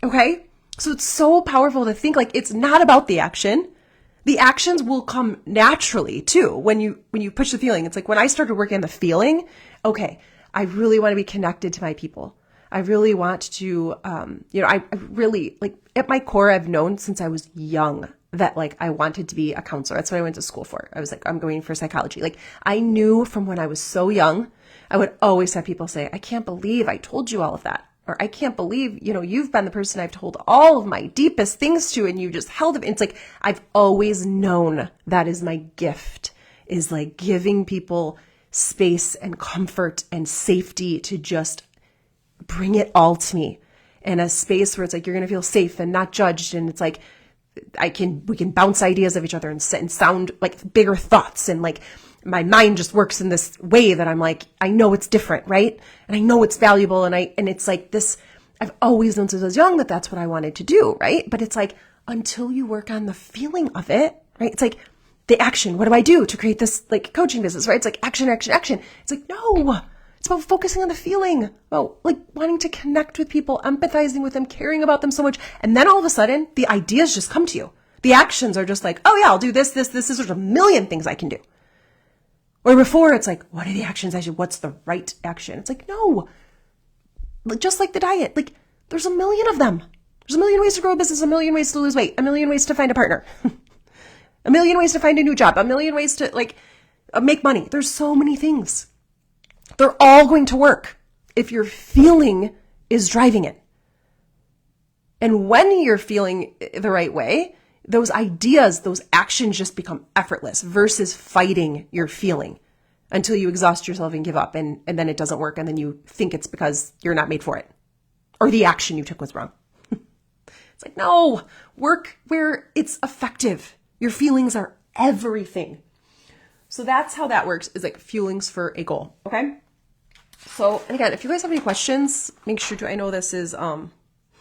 Okay? So it's so powerful to think like it's not about the action. The actions will come naturally too when you push the feeling. It's like when I started working on the feeling, okay, I really want to be connected to my people. I really want to, I really, like at my core, I've known since I was young that like I wanted to be a counselor. That's what I went to school for. I was like, I'm going for psychology. Like I knew from when I was so young, I would always have people say, I can't believe I told you all of that. Or I can't believe, you've been the person I've told all of my deepest things to, and you just held it. It's like, I've always known that is my gift, is like giving people space and comfort and safety to just bring it all to me, in a space where it's like, you're going to feel safe and not judged. And it's like, we can bounce ideas of each other and sound like bigger thoughts, and like, my mind just works in this way that I'm like, I know it's different, right? And I know it's valuable. And it's like this, I've always known since I was young that that's what I wanted to do, right? But it's like, until you work on the feeling of it, right? It's like the action. What do I do to create this like coaching business, right? It's like action. It's like, no, it's about focusing on the feeling, about like wanting to connect with people, empathizing with them, caring about them so much. And then all of a sudden the ideas just come to you. The actions are just like, oh yeah, I'll do this. There's a million things I can do. Or before, it's like, what are the actions I should, what's the right action? It's like, no, just like the diet, like there's a million of them. There's a million ways to grow a business, a million ways to lose weight, a million ways to find a partner, a million ways to find a new job, a million ways to like make money. There's so many things. They're all going to work if your feeling is driving it. And when you're feeling the right way, those ideas, those actions just become effortless versus fighting your feeling until you exhaust yourself and give up, and then it doesn't work, and then you think it's because you're not made for it or the action you took was wrong. It's like, no, work where it's effective. Your feelings are everything. So that's how that works, is like fuelings for a goal. Okay. So, and again, if you guys have any questions, make sure to, I know this is,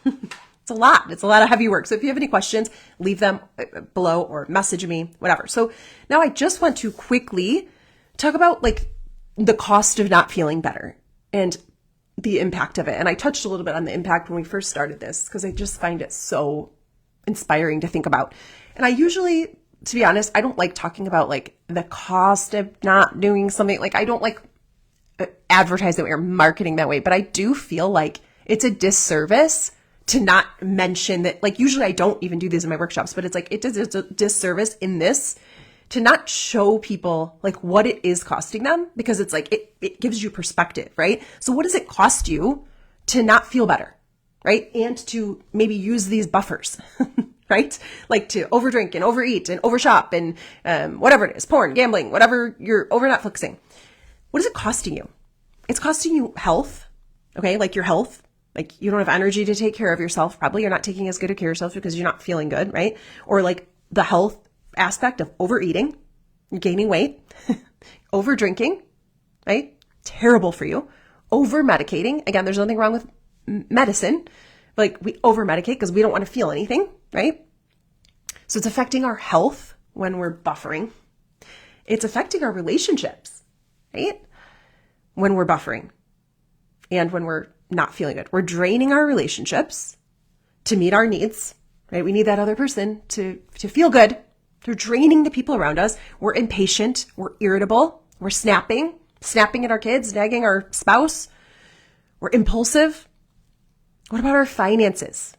it's a lot of heavy work. So if you have any questions, leave them below or message me, whatever. So now I just want to quickly talk about like the cost of not feeling better and the impact of it. And I touched a little bit on the impact when we first started this, because I just find it so inspiring to think about. And I usually, to be honest, I don't like talking about like the cost of not doing something. Like I don't like advertise that way or marketing that way, but I do feel like it's a disservice to not mention that. Like usually I don't even do these in my workshops, but it's like it is a disservice in this to not show people like what it is costing them, because it's like it gives you perspective, right? So what does it cost you to not feel better, right? And to maybe use these buffers, right? Like to overdrink and overeat and overshop and whatever it is, porn, gambling, whatever you're over Netflixing. What is it costing you? It's costing you health, okay? Like your health. Like you don't have energy to take care of yourself. Probably you're not taking as good a care of yourself because you're not feeling good, right? Or like the health aspect of overeating, gaining weight, over drinking, right? Terrible for you. Over medicating. Again, there's nothing wrong with medicine. Like we over medicate because we don't want to feel anything, right? So it's affecting our health when we're buffering. It's affecting our relationships, right? When we're buffering and when we're not feeling good. We're draining our relationships to meet our needs, right? We need that other person to feel good. They're draining the people around us. We're impatient. We're irritable. We're snapping at our kids, nagging our spouse. We're impulsive. What about our finances,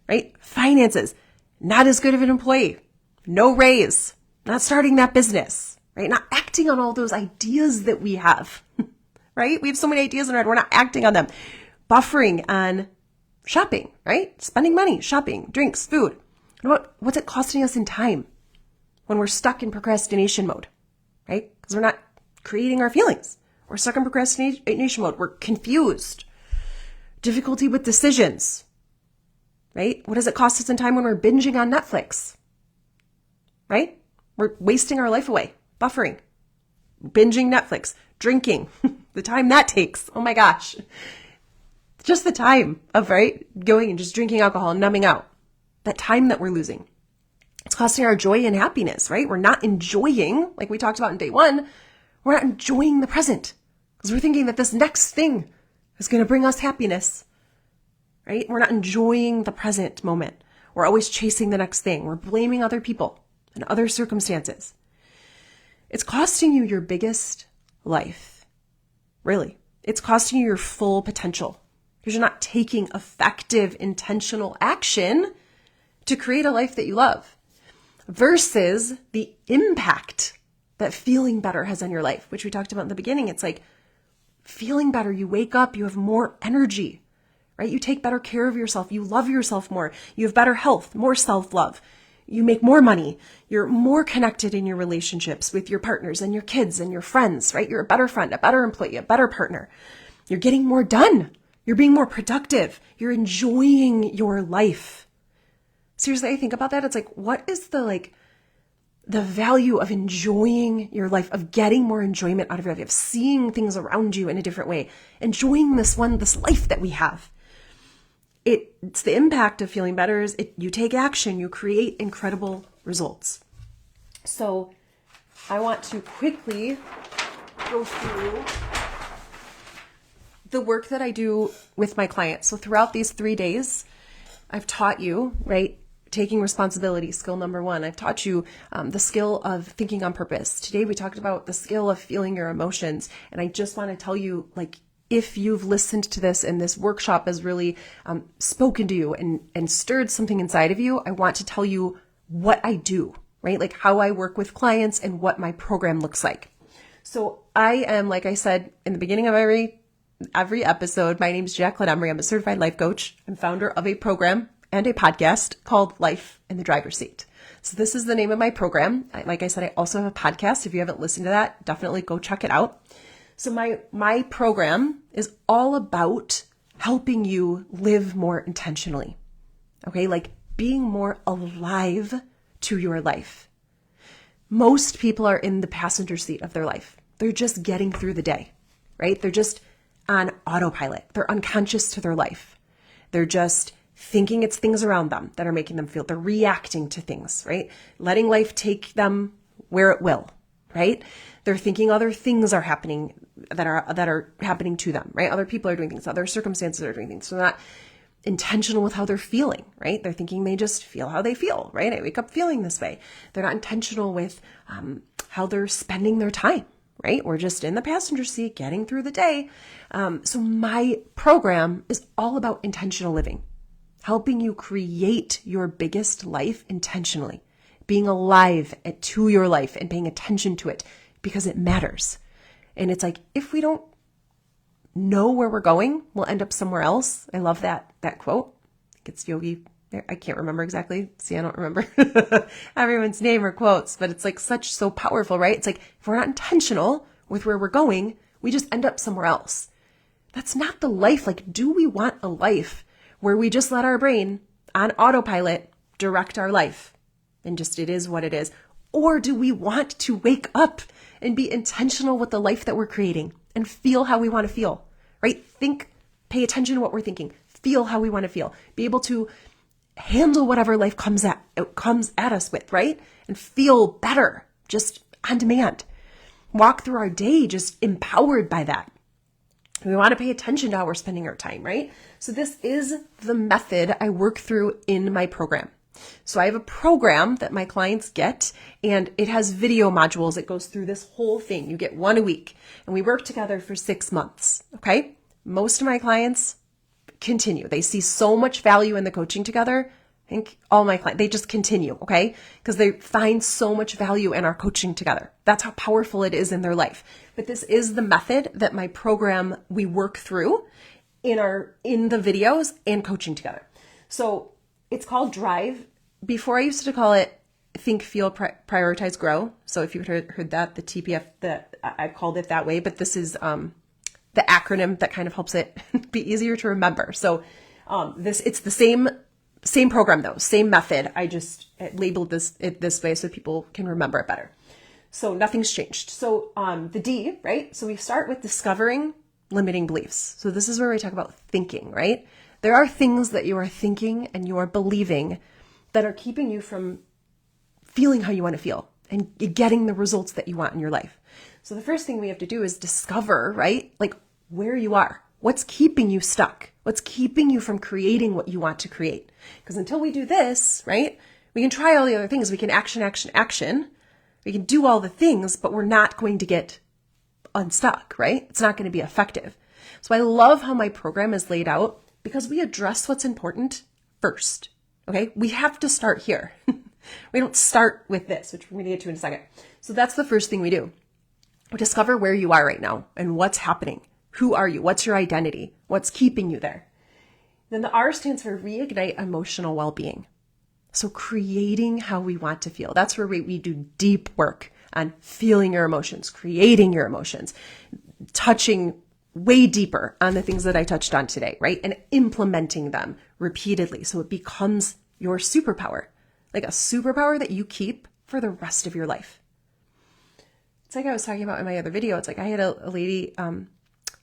right? Finances, not as good of an employee, no raise, not starting that business, right? Not acting on all those ideas that we have, right? We have so many ideas in our head. We're not acting on them. Buffering on shopping, right? Spending money, shopping, drinks, food. What's it costing us in time when we're stuck in procrastination mode, right? Because we're not creating our feelings. We're stuck in procrastination mode. We're confused. Difficulty with decisions, right? What does it cost us in time when we're binging on Netflix, right? We're wasting our life away, buffering, binging Netflix, drinking, the time that takes. Oh my gosh. Just the time of, right, going and just drinking alcohol and numbing out. That time that we're losing. It's costing our joy and happiness, right? We're not enjoying, like we talked about in day one, we're not enjoying the present because we're thinking that this next thing is going to bring us happiness, right? We're not enjoying the present moment. We're always chasing the next thing. We're blaming other people and other circumstances. It's costing you your biggest life. Really. It's costing you your full potential because you're not taking effective, intentional action to create a life that you love versus the impact that feeling better has on your life, which we talked about in the beginning. It's like feeling better. You wake up, you have more energy, right? You take better care of yourself. You love yourself more. You have better health, more self-love. You make more money. You're more connected in your relationships with your partners and your kids and your friends, right? You're a better friend, a better employee, a better partner. You're getting more done. You're being more productive. You're enjoying your life. Seriously, I think about that. It's like, what is the value of enjoying your life, of getting more enjoyment out of your life, of seeing things around you in a different way, enjoying this life that we have. It's the impact of feeling better is you take action, you create incredible results. So I want to quickly go through the work that I do with my clients. So throughout these 3 days, I've taught you, right? Taking responsibility, skill number 1. I've taught you the skill of thinking on purpose. Today we talked about the skill of feeling your emotions. And I just want to tell you, like, if you've listened to this and this workshop has really spoken to you and stirred something inside of you, I want to tell you what I do, right? Like how I work with clients and what my program looks like. So I am, like I said in the beginning of every episode, my name is Jacqueline Emery. I'm a certified life coach and founder of a program and a podcast called Life in the Driver's Seat. So this is the name of my program. Like I said, I also have a podcast. If you haven't listened to that, definitely go check it out. So my program is all about helping you live more intentionally. Okay, like being more alive to your life. Most people are in the passenger seat of their life. They're just getting through the day, right? They're just on autopilot. They're unconscious to their life. They're just thinking it's things around them that are making them feel. They're reacting to things, right? Letting life take them where it will, right? They're thinking other things are happening that are happening to them, right? Other people are doing things, other circumstances are doing things. So they're not intentional with how they're feeling, right? They're thinking they just feel how they feel, right? I wake up feeling this way. They're not intentional with how they're spending their time, right? We're just in the passenger seat getting through the day. So my program is all about intentional living, helping you create your biggest life intentionally, being alive to your life and paying attention to it because it matters. And it's like, if we don't know where we're going, we'll end up somewhere else. I love that quote. I think it's Yogi. I can't remember exactly. See, I don't remember everyone's name or quotes, but it's like so powerful, right? It's like, if we're not intentional with where we're going, we just end up somewhere else. That's not the life. Like, do we want a life where we just let our brain on autopilot direct our life and just it is what it is? Or do we want to wake up and be intentional with the life that we're creating and feel how we want to feel, right? Pay attention to what we're thinking, feel how we want to feel, be able to handle whatever life comes at us with, right? And feel better just on demand. Walk through our day just empowered by that. We want to pay attention to how we're spending our time, right? So this is the method I work through in my program. So I have a program that my clients get, and it has video modules. It goes through this whole thing. You get one a week, and we work together for 6 months, okay? Most of my clients continue. They see so much value in the coaching together. I think all my clients, they just continue, okay? Because they find so much value in our coaching together. That's how powerful it is in their life. But this is the method that my program, we work through in the videos and coaching together. So it's called Drive. Before I used to call it Think, Feel, Prioritize, Grow. So if you've heard that, the TPF, I called it that way, but this is the acronym that kind of helps it be easier to remember. So it's the same program though, same method. I just labeled it this way so people can remember it better. So nothing's changed. So the D, right? So we start with discovering limiting beliefs. So this is where we talk about thinking, right? There are things that you are thinking and you are believing that are keeping you from feeling how you want to feel and getting the results that you want in your life. So the first thing we have to do is discover, right? Like where you are. What's keeping you stuck? What's keeping you from creating what you want to create? Because until we do this, right, we can try all the other things. We can action. We can do all the things, but we're not going to get unstuck, right? It's not going to be effective. So I love how my program is laid out because we address what's important first, okay? We have to start here. We don't start with this, which we're going to get to in a second. So that's the first thing we do. We discover where you are right now and what's happening. Who are you? What's your identity? What's keeping you there? Then the R stands for reignite emotional well-being. So creating how we want to feel. That's where we do deep work on feeling your emotions, creating your emotions, touching way deeper on the things that I touched on today, right? And implementing them repeatedly so it becomes your superpower, like a superpower that you keep for the rest of your life. It's like I was talking about in my other video. It's like I had a lady,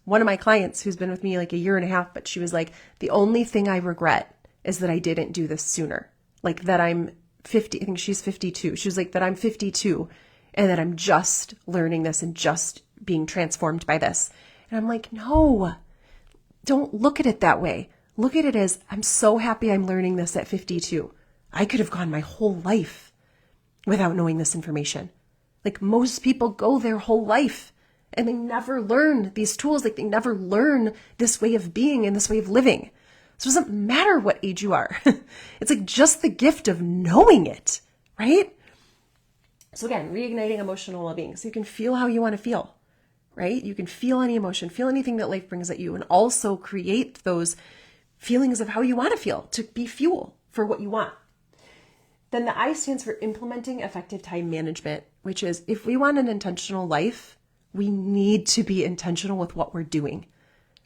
one of my clients who's been with me like a year and a half, but she was like, the only thing I regret is that I didn't do this sooner. Like that I'm 50, I think she's 52. She was like that I'm 52 and that I'm just learning this and just being transformed by this. And I'm like, no, don't look at it that way. Look at it as I'm so happy I'm learning this at 52. I could have gone my whole life without knowing this information. Like most people go their whole life and they never learn these tools. Like they never learn this way of being and this way of living. So it doesn't matter what age you are. It's like just the gift of knowing it, right? So again, reigniting emotional well-being. So you can feel how you want to feel, right? You can feel any emotion, feel anything that life brings at you, and also create those feelings of how you want to feel to be fuel for what you want. Then the I stands for implementing effective time management, which is if we want an intentional life, we need to be intentional with what we're doing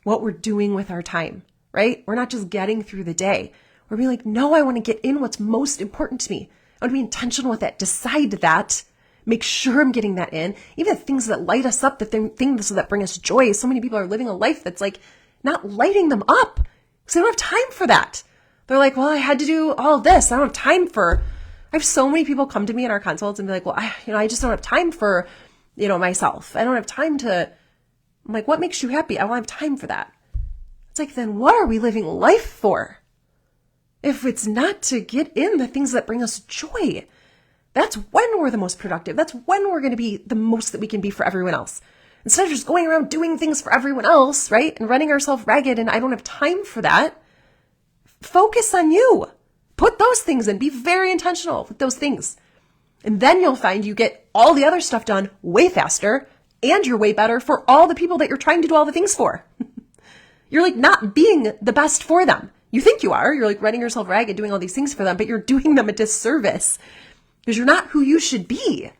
with our time, right? We're not just getting through the day. We're being like, no, I want to get in what's most important to me. I want to be intentional with that. Decide that make sure I'm getting that in. Even the things that light us up, the things that bring us joy. So many people are living a life that's like not lighting them up because they don't have time for that. They're like, well, I had to do all this. I don't have time for, I have so many people come to me in our consults and be like, well, I just don't have time for, myself. I don't have time to, I'm like, what makes you happy? I won't have time for that. It's like, then what are we living life for? If it's not to get in the things that bring us joy, that's when we're the most productive. That's when we're going to be the most that we can be for everyone else. Instead of just going around doing things for everyone else, right? And running ourselves ragged and I don't have time for that. Focus on you. Put those things in. Be very intentional with those things. And then you'll find you get all the other stuff done way faster and you're way better for all the people that you're trying to do all the things for. You're like not being the best for them. You think you are. You're like running yourself ragged doing all these things for them, but you're doing them a disservice because you're not who you should be.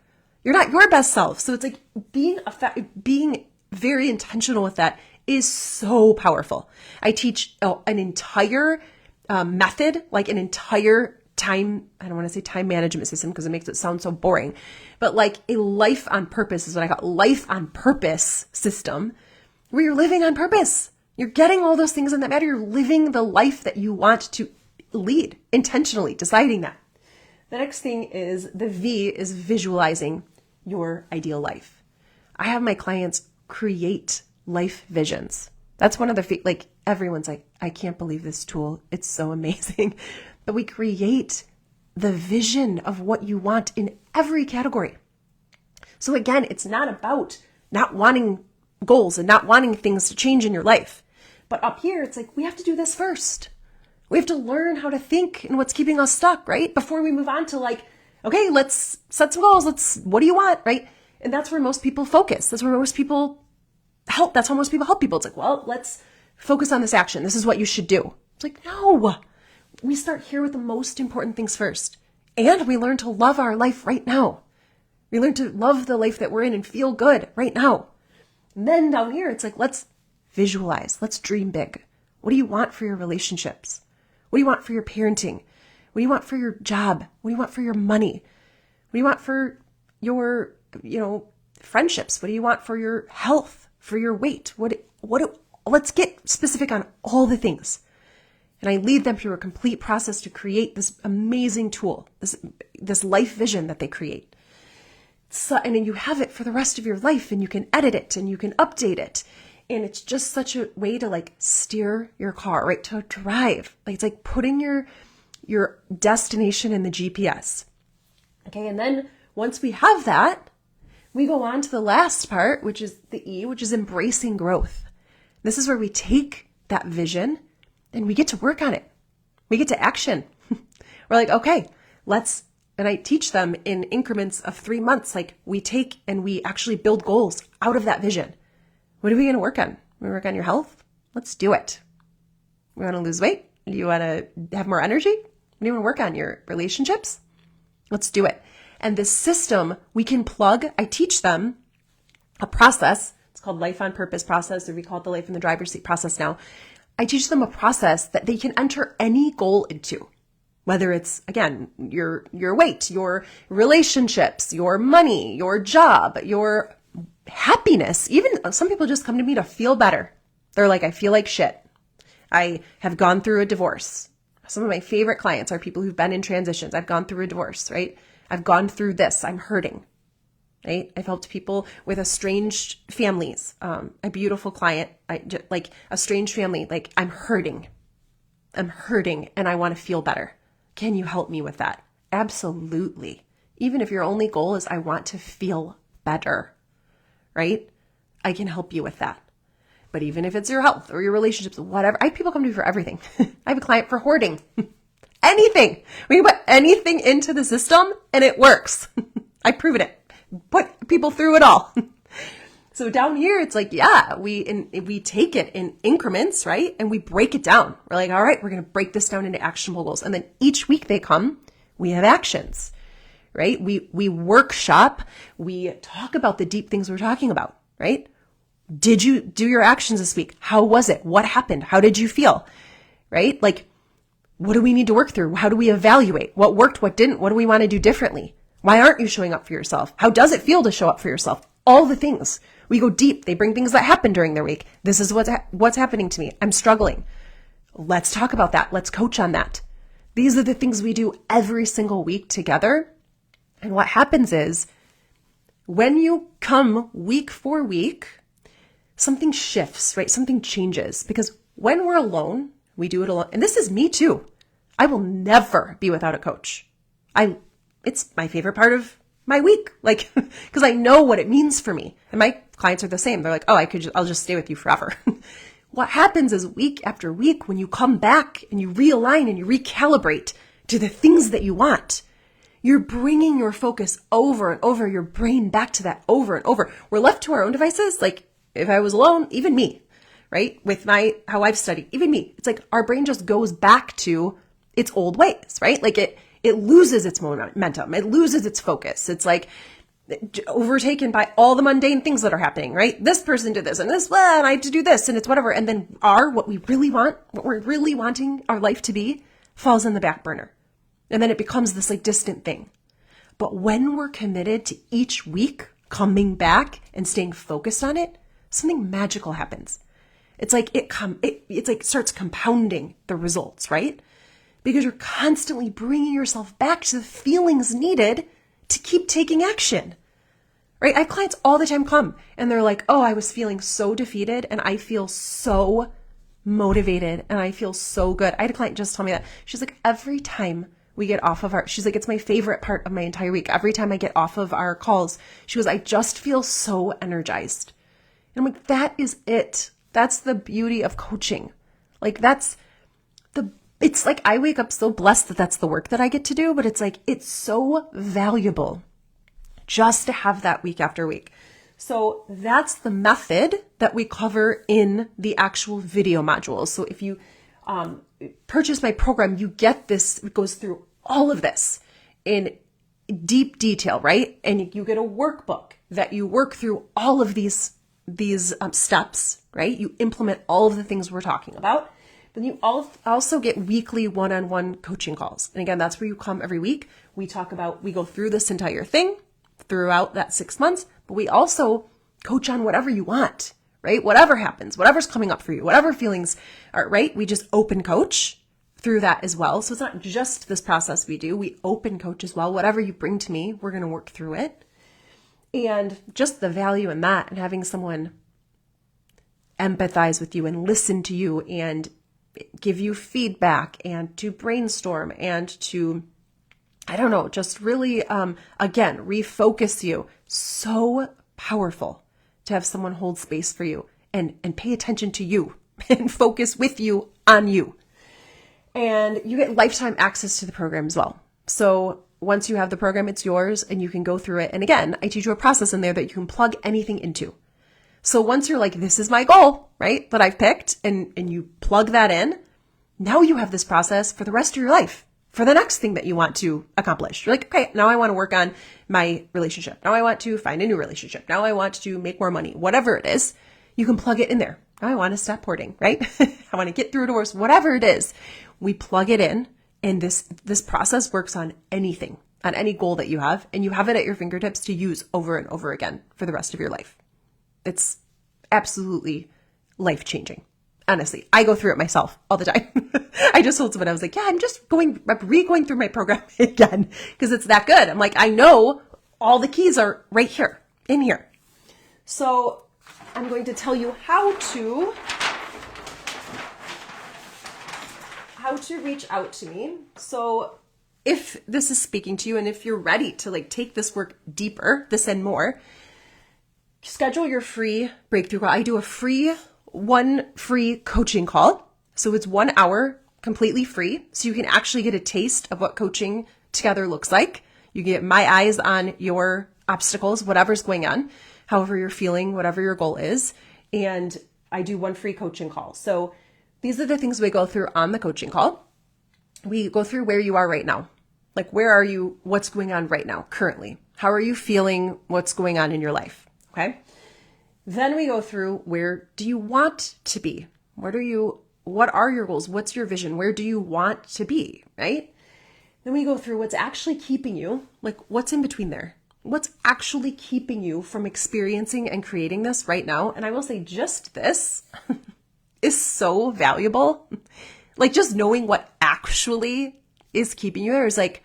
You're not your best self. So it's like being very intentional with that is so powerful. I teach an entire method, like an entire time, I don't want to say time management system because it makes it sound so boring, but like a life on purpose is what I call life on purpose system where you're living on purpose. You're getting all those things in that matter. You're living the life that you want to lead intentionally, deciding that. The next thing is the V is visualizing your ideal life. I have my clients create life visions. That's one of the, everyone's like, I can't believe this tool. It's so amazing. But we create the vision of what you want in every category. So again, it's not about not wanting goals and not wanting things to change in your life. But up here, it's like, we have to do this first. We have to learn how to think and what's keeping us stuck, right? Before we move on to okay, let's set some goals. What do you want, right? And that's where most people focus. That's where most people help. That's how most people help people. It's like, well, let's focus on this action. This is what you should do. It's like, no, we start here with the most important things first. And we learn to love our life right now. We learn to love the life that we're in and feel good right now. And then down here, it's like, let's visualize. Let's dream big. What do you want for your relationships? What do you want for your parenting? What do you want for your job? What do you want for your money? What do you want for your, friendships? What do you want for your health, for your weight? Let's get specific on all the things. And I lead them through a complete process to create this amazing tool, this life vision that they create. So, and then you have it for the rest of your life and you can edit it and you can update it. And it's just such a way to steer your car, right? To drive. It's like putting your destination in the GPS. Okay. And then once we have that, we go on to the last part, which is the E, which is embracing growth. This is where we take that vision and we get to work on it. We get to action. We're like, okay, and I teach them in increments of 3 months. We take and we actually build goals out of that vision. What are we going to work on? We work on your health? Let's do it. You want to lose weight? Do you want to have more energy? What do you want to work on? Your relationships? Let's do it. And this system we can plug, I teach them a process. It's called Life on Purpose process, or we call it the Life in the Driver's Seat process now. I teach them a process that they can enter any goal into, whether it's, again, your weight, your relationships, your money, your job, your happiness. Even some people just come to me to feel better. They're like, I feel like shit. I have gone through a divorce. Some of my favorite clients are people who've been in transitions. I've gone through a divorce, right? I've gone through this. I'm hurting, right? I've helped people with estranged families. A beautiful client, estranged family, I'm hurting. I'm hurting and I want to feel better. Can you help me with that? Absolutely. Even if your only goal is I want to feel better, right? I can help you with that. But even if it's your health or your relationships, whatever, people come to me for everything. I have a client for hoarding. Anything. We can put anything into the system and it works. I've proven it. Put people through it all. So down here, it's like, yeah, we take it in increments, right? And we break it down. We're like, all right, we're going to break this down into actionable goals. And then each week they come, we have actions, right? We workshop, we talk about the deep things we're talking about, right? Did you do your actions this week? How was it? What happened? How did you feel? Right? What do we need to work through? How do we evaluate? What worked? What didn't? What do we want to do differently? Why aren't you showing up for yourself? How does it feel to show up for yourself? All the things. We go deep. They bring things that happen during their week. This is what's happening to me. I'm struggling. Let's talk about that. Let's coach on that. These are the things we do every single week together. And what happens is when you come week for week, something shifts, right? Something changes, because when we're alone, we do it alone. And this is me too. I will never be without a coach. It's my favorite part of my week, like, because I know what it means for me. And my clients are the same. They're like, oh, I'll just stay with you forever. What happens is week after week, when you come back and you realign and you recalibrate to the things that you want, you're bringing your focus over and over, your brain back to that over and over. We're left to our own devices. Like if I was alone, even me, right? With how I've studied, even me, it's like our brain just goes back to its old ways, right? Like it loses its momentum. It loses its focus. It's like overtaken by all the mundane things that are happening, right? This person did this and this, and I had to do this and it's whatever. And then what we really want, what we're really wanting our life to be, falls in the back burner. And then it becomes this like distant thing. But when we're committed to each week coming back and staying focused on it, something magical happens. It's like it's like starts compounding the results, right? Because you're constantly bringing yourself back to the feelings needed to keep taking action, right? I have clients all the time come and they're like, oh, I was feeling so defeated and I feel so motivated and I feel so good. I had a client just tell me that. She's like, every time we get off of she's like, it's my favorite part of my entire week. Every time I get off of our calls, she goes, I just feel so energized. And I'm like, that is it. That's the beauty of coaching. Like it's like I wake up so blessed that that's the work that I get to do, but it's like, it's so valuable just to have that week after week. So that's the method that we cover in the actual video modules. So if you purchase my program, you get this, it goes through all of this in deep detail, right? And you get a workbook that you work through all of these steps, right? You implement all of the things we're talking about. Then you also get weekly one-on-one coaching calls. And again, that's where you come every week. We go through this entire thing throughout that 6 months, but we also coach on whatever you want, right? Whatever happens, whatever's coming up for you, whatever feelings are, right? We just open coach through that as well. So it's not just this process we do. We open coach as well. Whatever you bring to me, we're going to work through it. And just the value in that and having someone empathize with you and listen to you and give you feedback and to brainstorm and to, I don't know, just really, again, refocus you. So powerful to have someone hold space for you and pay attention to you and focus with you on you. And you get lifetime access to the program as well. So once you have the program, it's yours and you can go through it. And again, I teach you a process in there that you can plug anything into. So once you're like, this is my goal, right, that I've picked, and you plug that in, now you have this process for the rest of your life, for the next thing that you want to accomplish. You're like, okay, now I want to work on my relationship. Now I want to find a new relationship. Now I want to make more money. Whatever it is, you can plug it in there. Now I want to stop hoarding, right? I want to get through a divorce, whatever it is. We plug it in, and this process works on anything, on any goal that you have, and you have it at your fingertips to use over and over again for the rest of your life. It's absolutely life-changing. Honestly, I go through it myself all the time. I just told someone, I was like, yeah, I'm re-going through my program again because it's that good. I'm like, I know all the keys are right here, in here. So I'm going to tell you how to reach out to me. So if this is speaking to you and if you're ready to like take this work deeper, this and more, schedule your free breakthrough call. I do one free coaching call. So it's 1 hour completely free. So you can actually get a taste of what coaching together looks like. You get my eyes on your obstacles, whatever's going on, however you're feeling, whatever your goal is. And I do one free coaching call. So these are the things we go through on the coaching call. We go through where you are right now. Like, where are you? What's going on right now, currently? How are you feeling? What's going on in your life? Okay. Then we go through, where do you want to be? What are your goals? What's your vision? Where do you want to be? Right? Then we go through what's actually keeping you, like what's in between there. What's actually keeping you from experiencing and creating this right now? And I will say just this is so valuable. Like just knowing what actually is keeping you there is like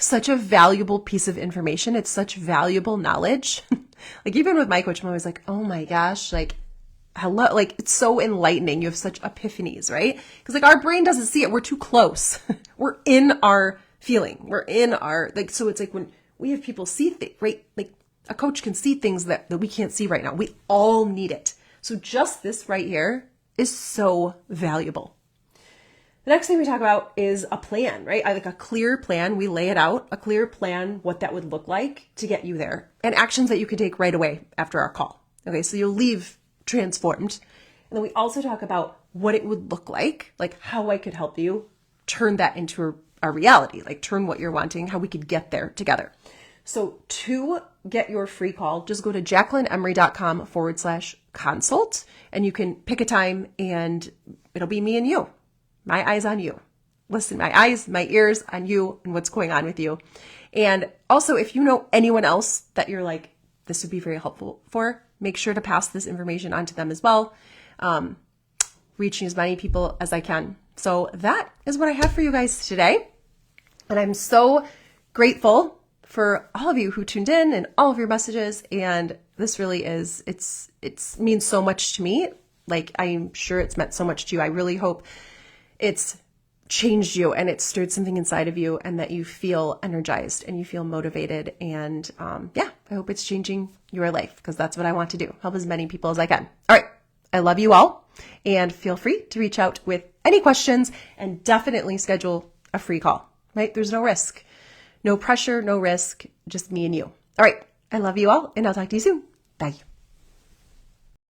such a valuable piece of information. It's such valuable knowledge. Like even with my coach, I'm always like, oh my gosh, like hello, like it's so enlightening. You have such epiphanies, right? Because like our brain doesn't see it. We're too close. We're in our feeling. We're in our, like, so it's like when we have people see things, right? Like a coach can see things that we can't see right now. We all need it. So just this right here is so valuable. The next thing we talk about is a plan, right? Like a clear plan. We lay it out, a clear plan, what that would look like to get you there, and actions that you could take right away after our call. Okay, so you'll leave transformed. And then we also talk about what it would look like how I could help you turn that into a reality, like turn what you're wanting, how we could get there together. So to get your free call, just go to JacquelineEmery.com/consult, and you can pick a time and it'll be me and you. My eyes on you. Listen, my eyes, my ears on you and what's going on with you. And also, if you know anyone else that you're like, this would be very helpful for, make sure to pass this information on to them as well. Reaching as many people as I can. So that is what I have for you guys today. And I'm so grateful for all of you who tuned in and all of your messages. And this really is, it means so much to me. Like I'm sure it's meant so much to you. I really hope it's changed you and it stirred something inside of you and that you feel energized and you feel motivated. And I hope it's changing your life because that's what I want to do. Help as many people as I can. All right. I love you all and feel free to reach out with any questions and definitely schedule a free call, right? There's no risk, no pressure, no risk, just me and you. All right. I love you all and I'll talk to you soon. Bye.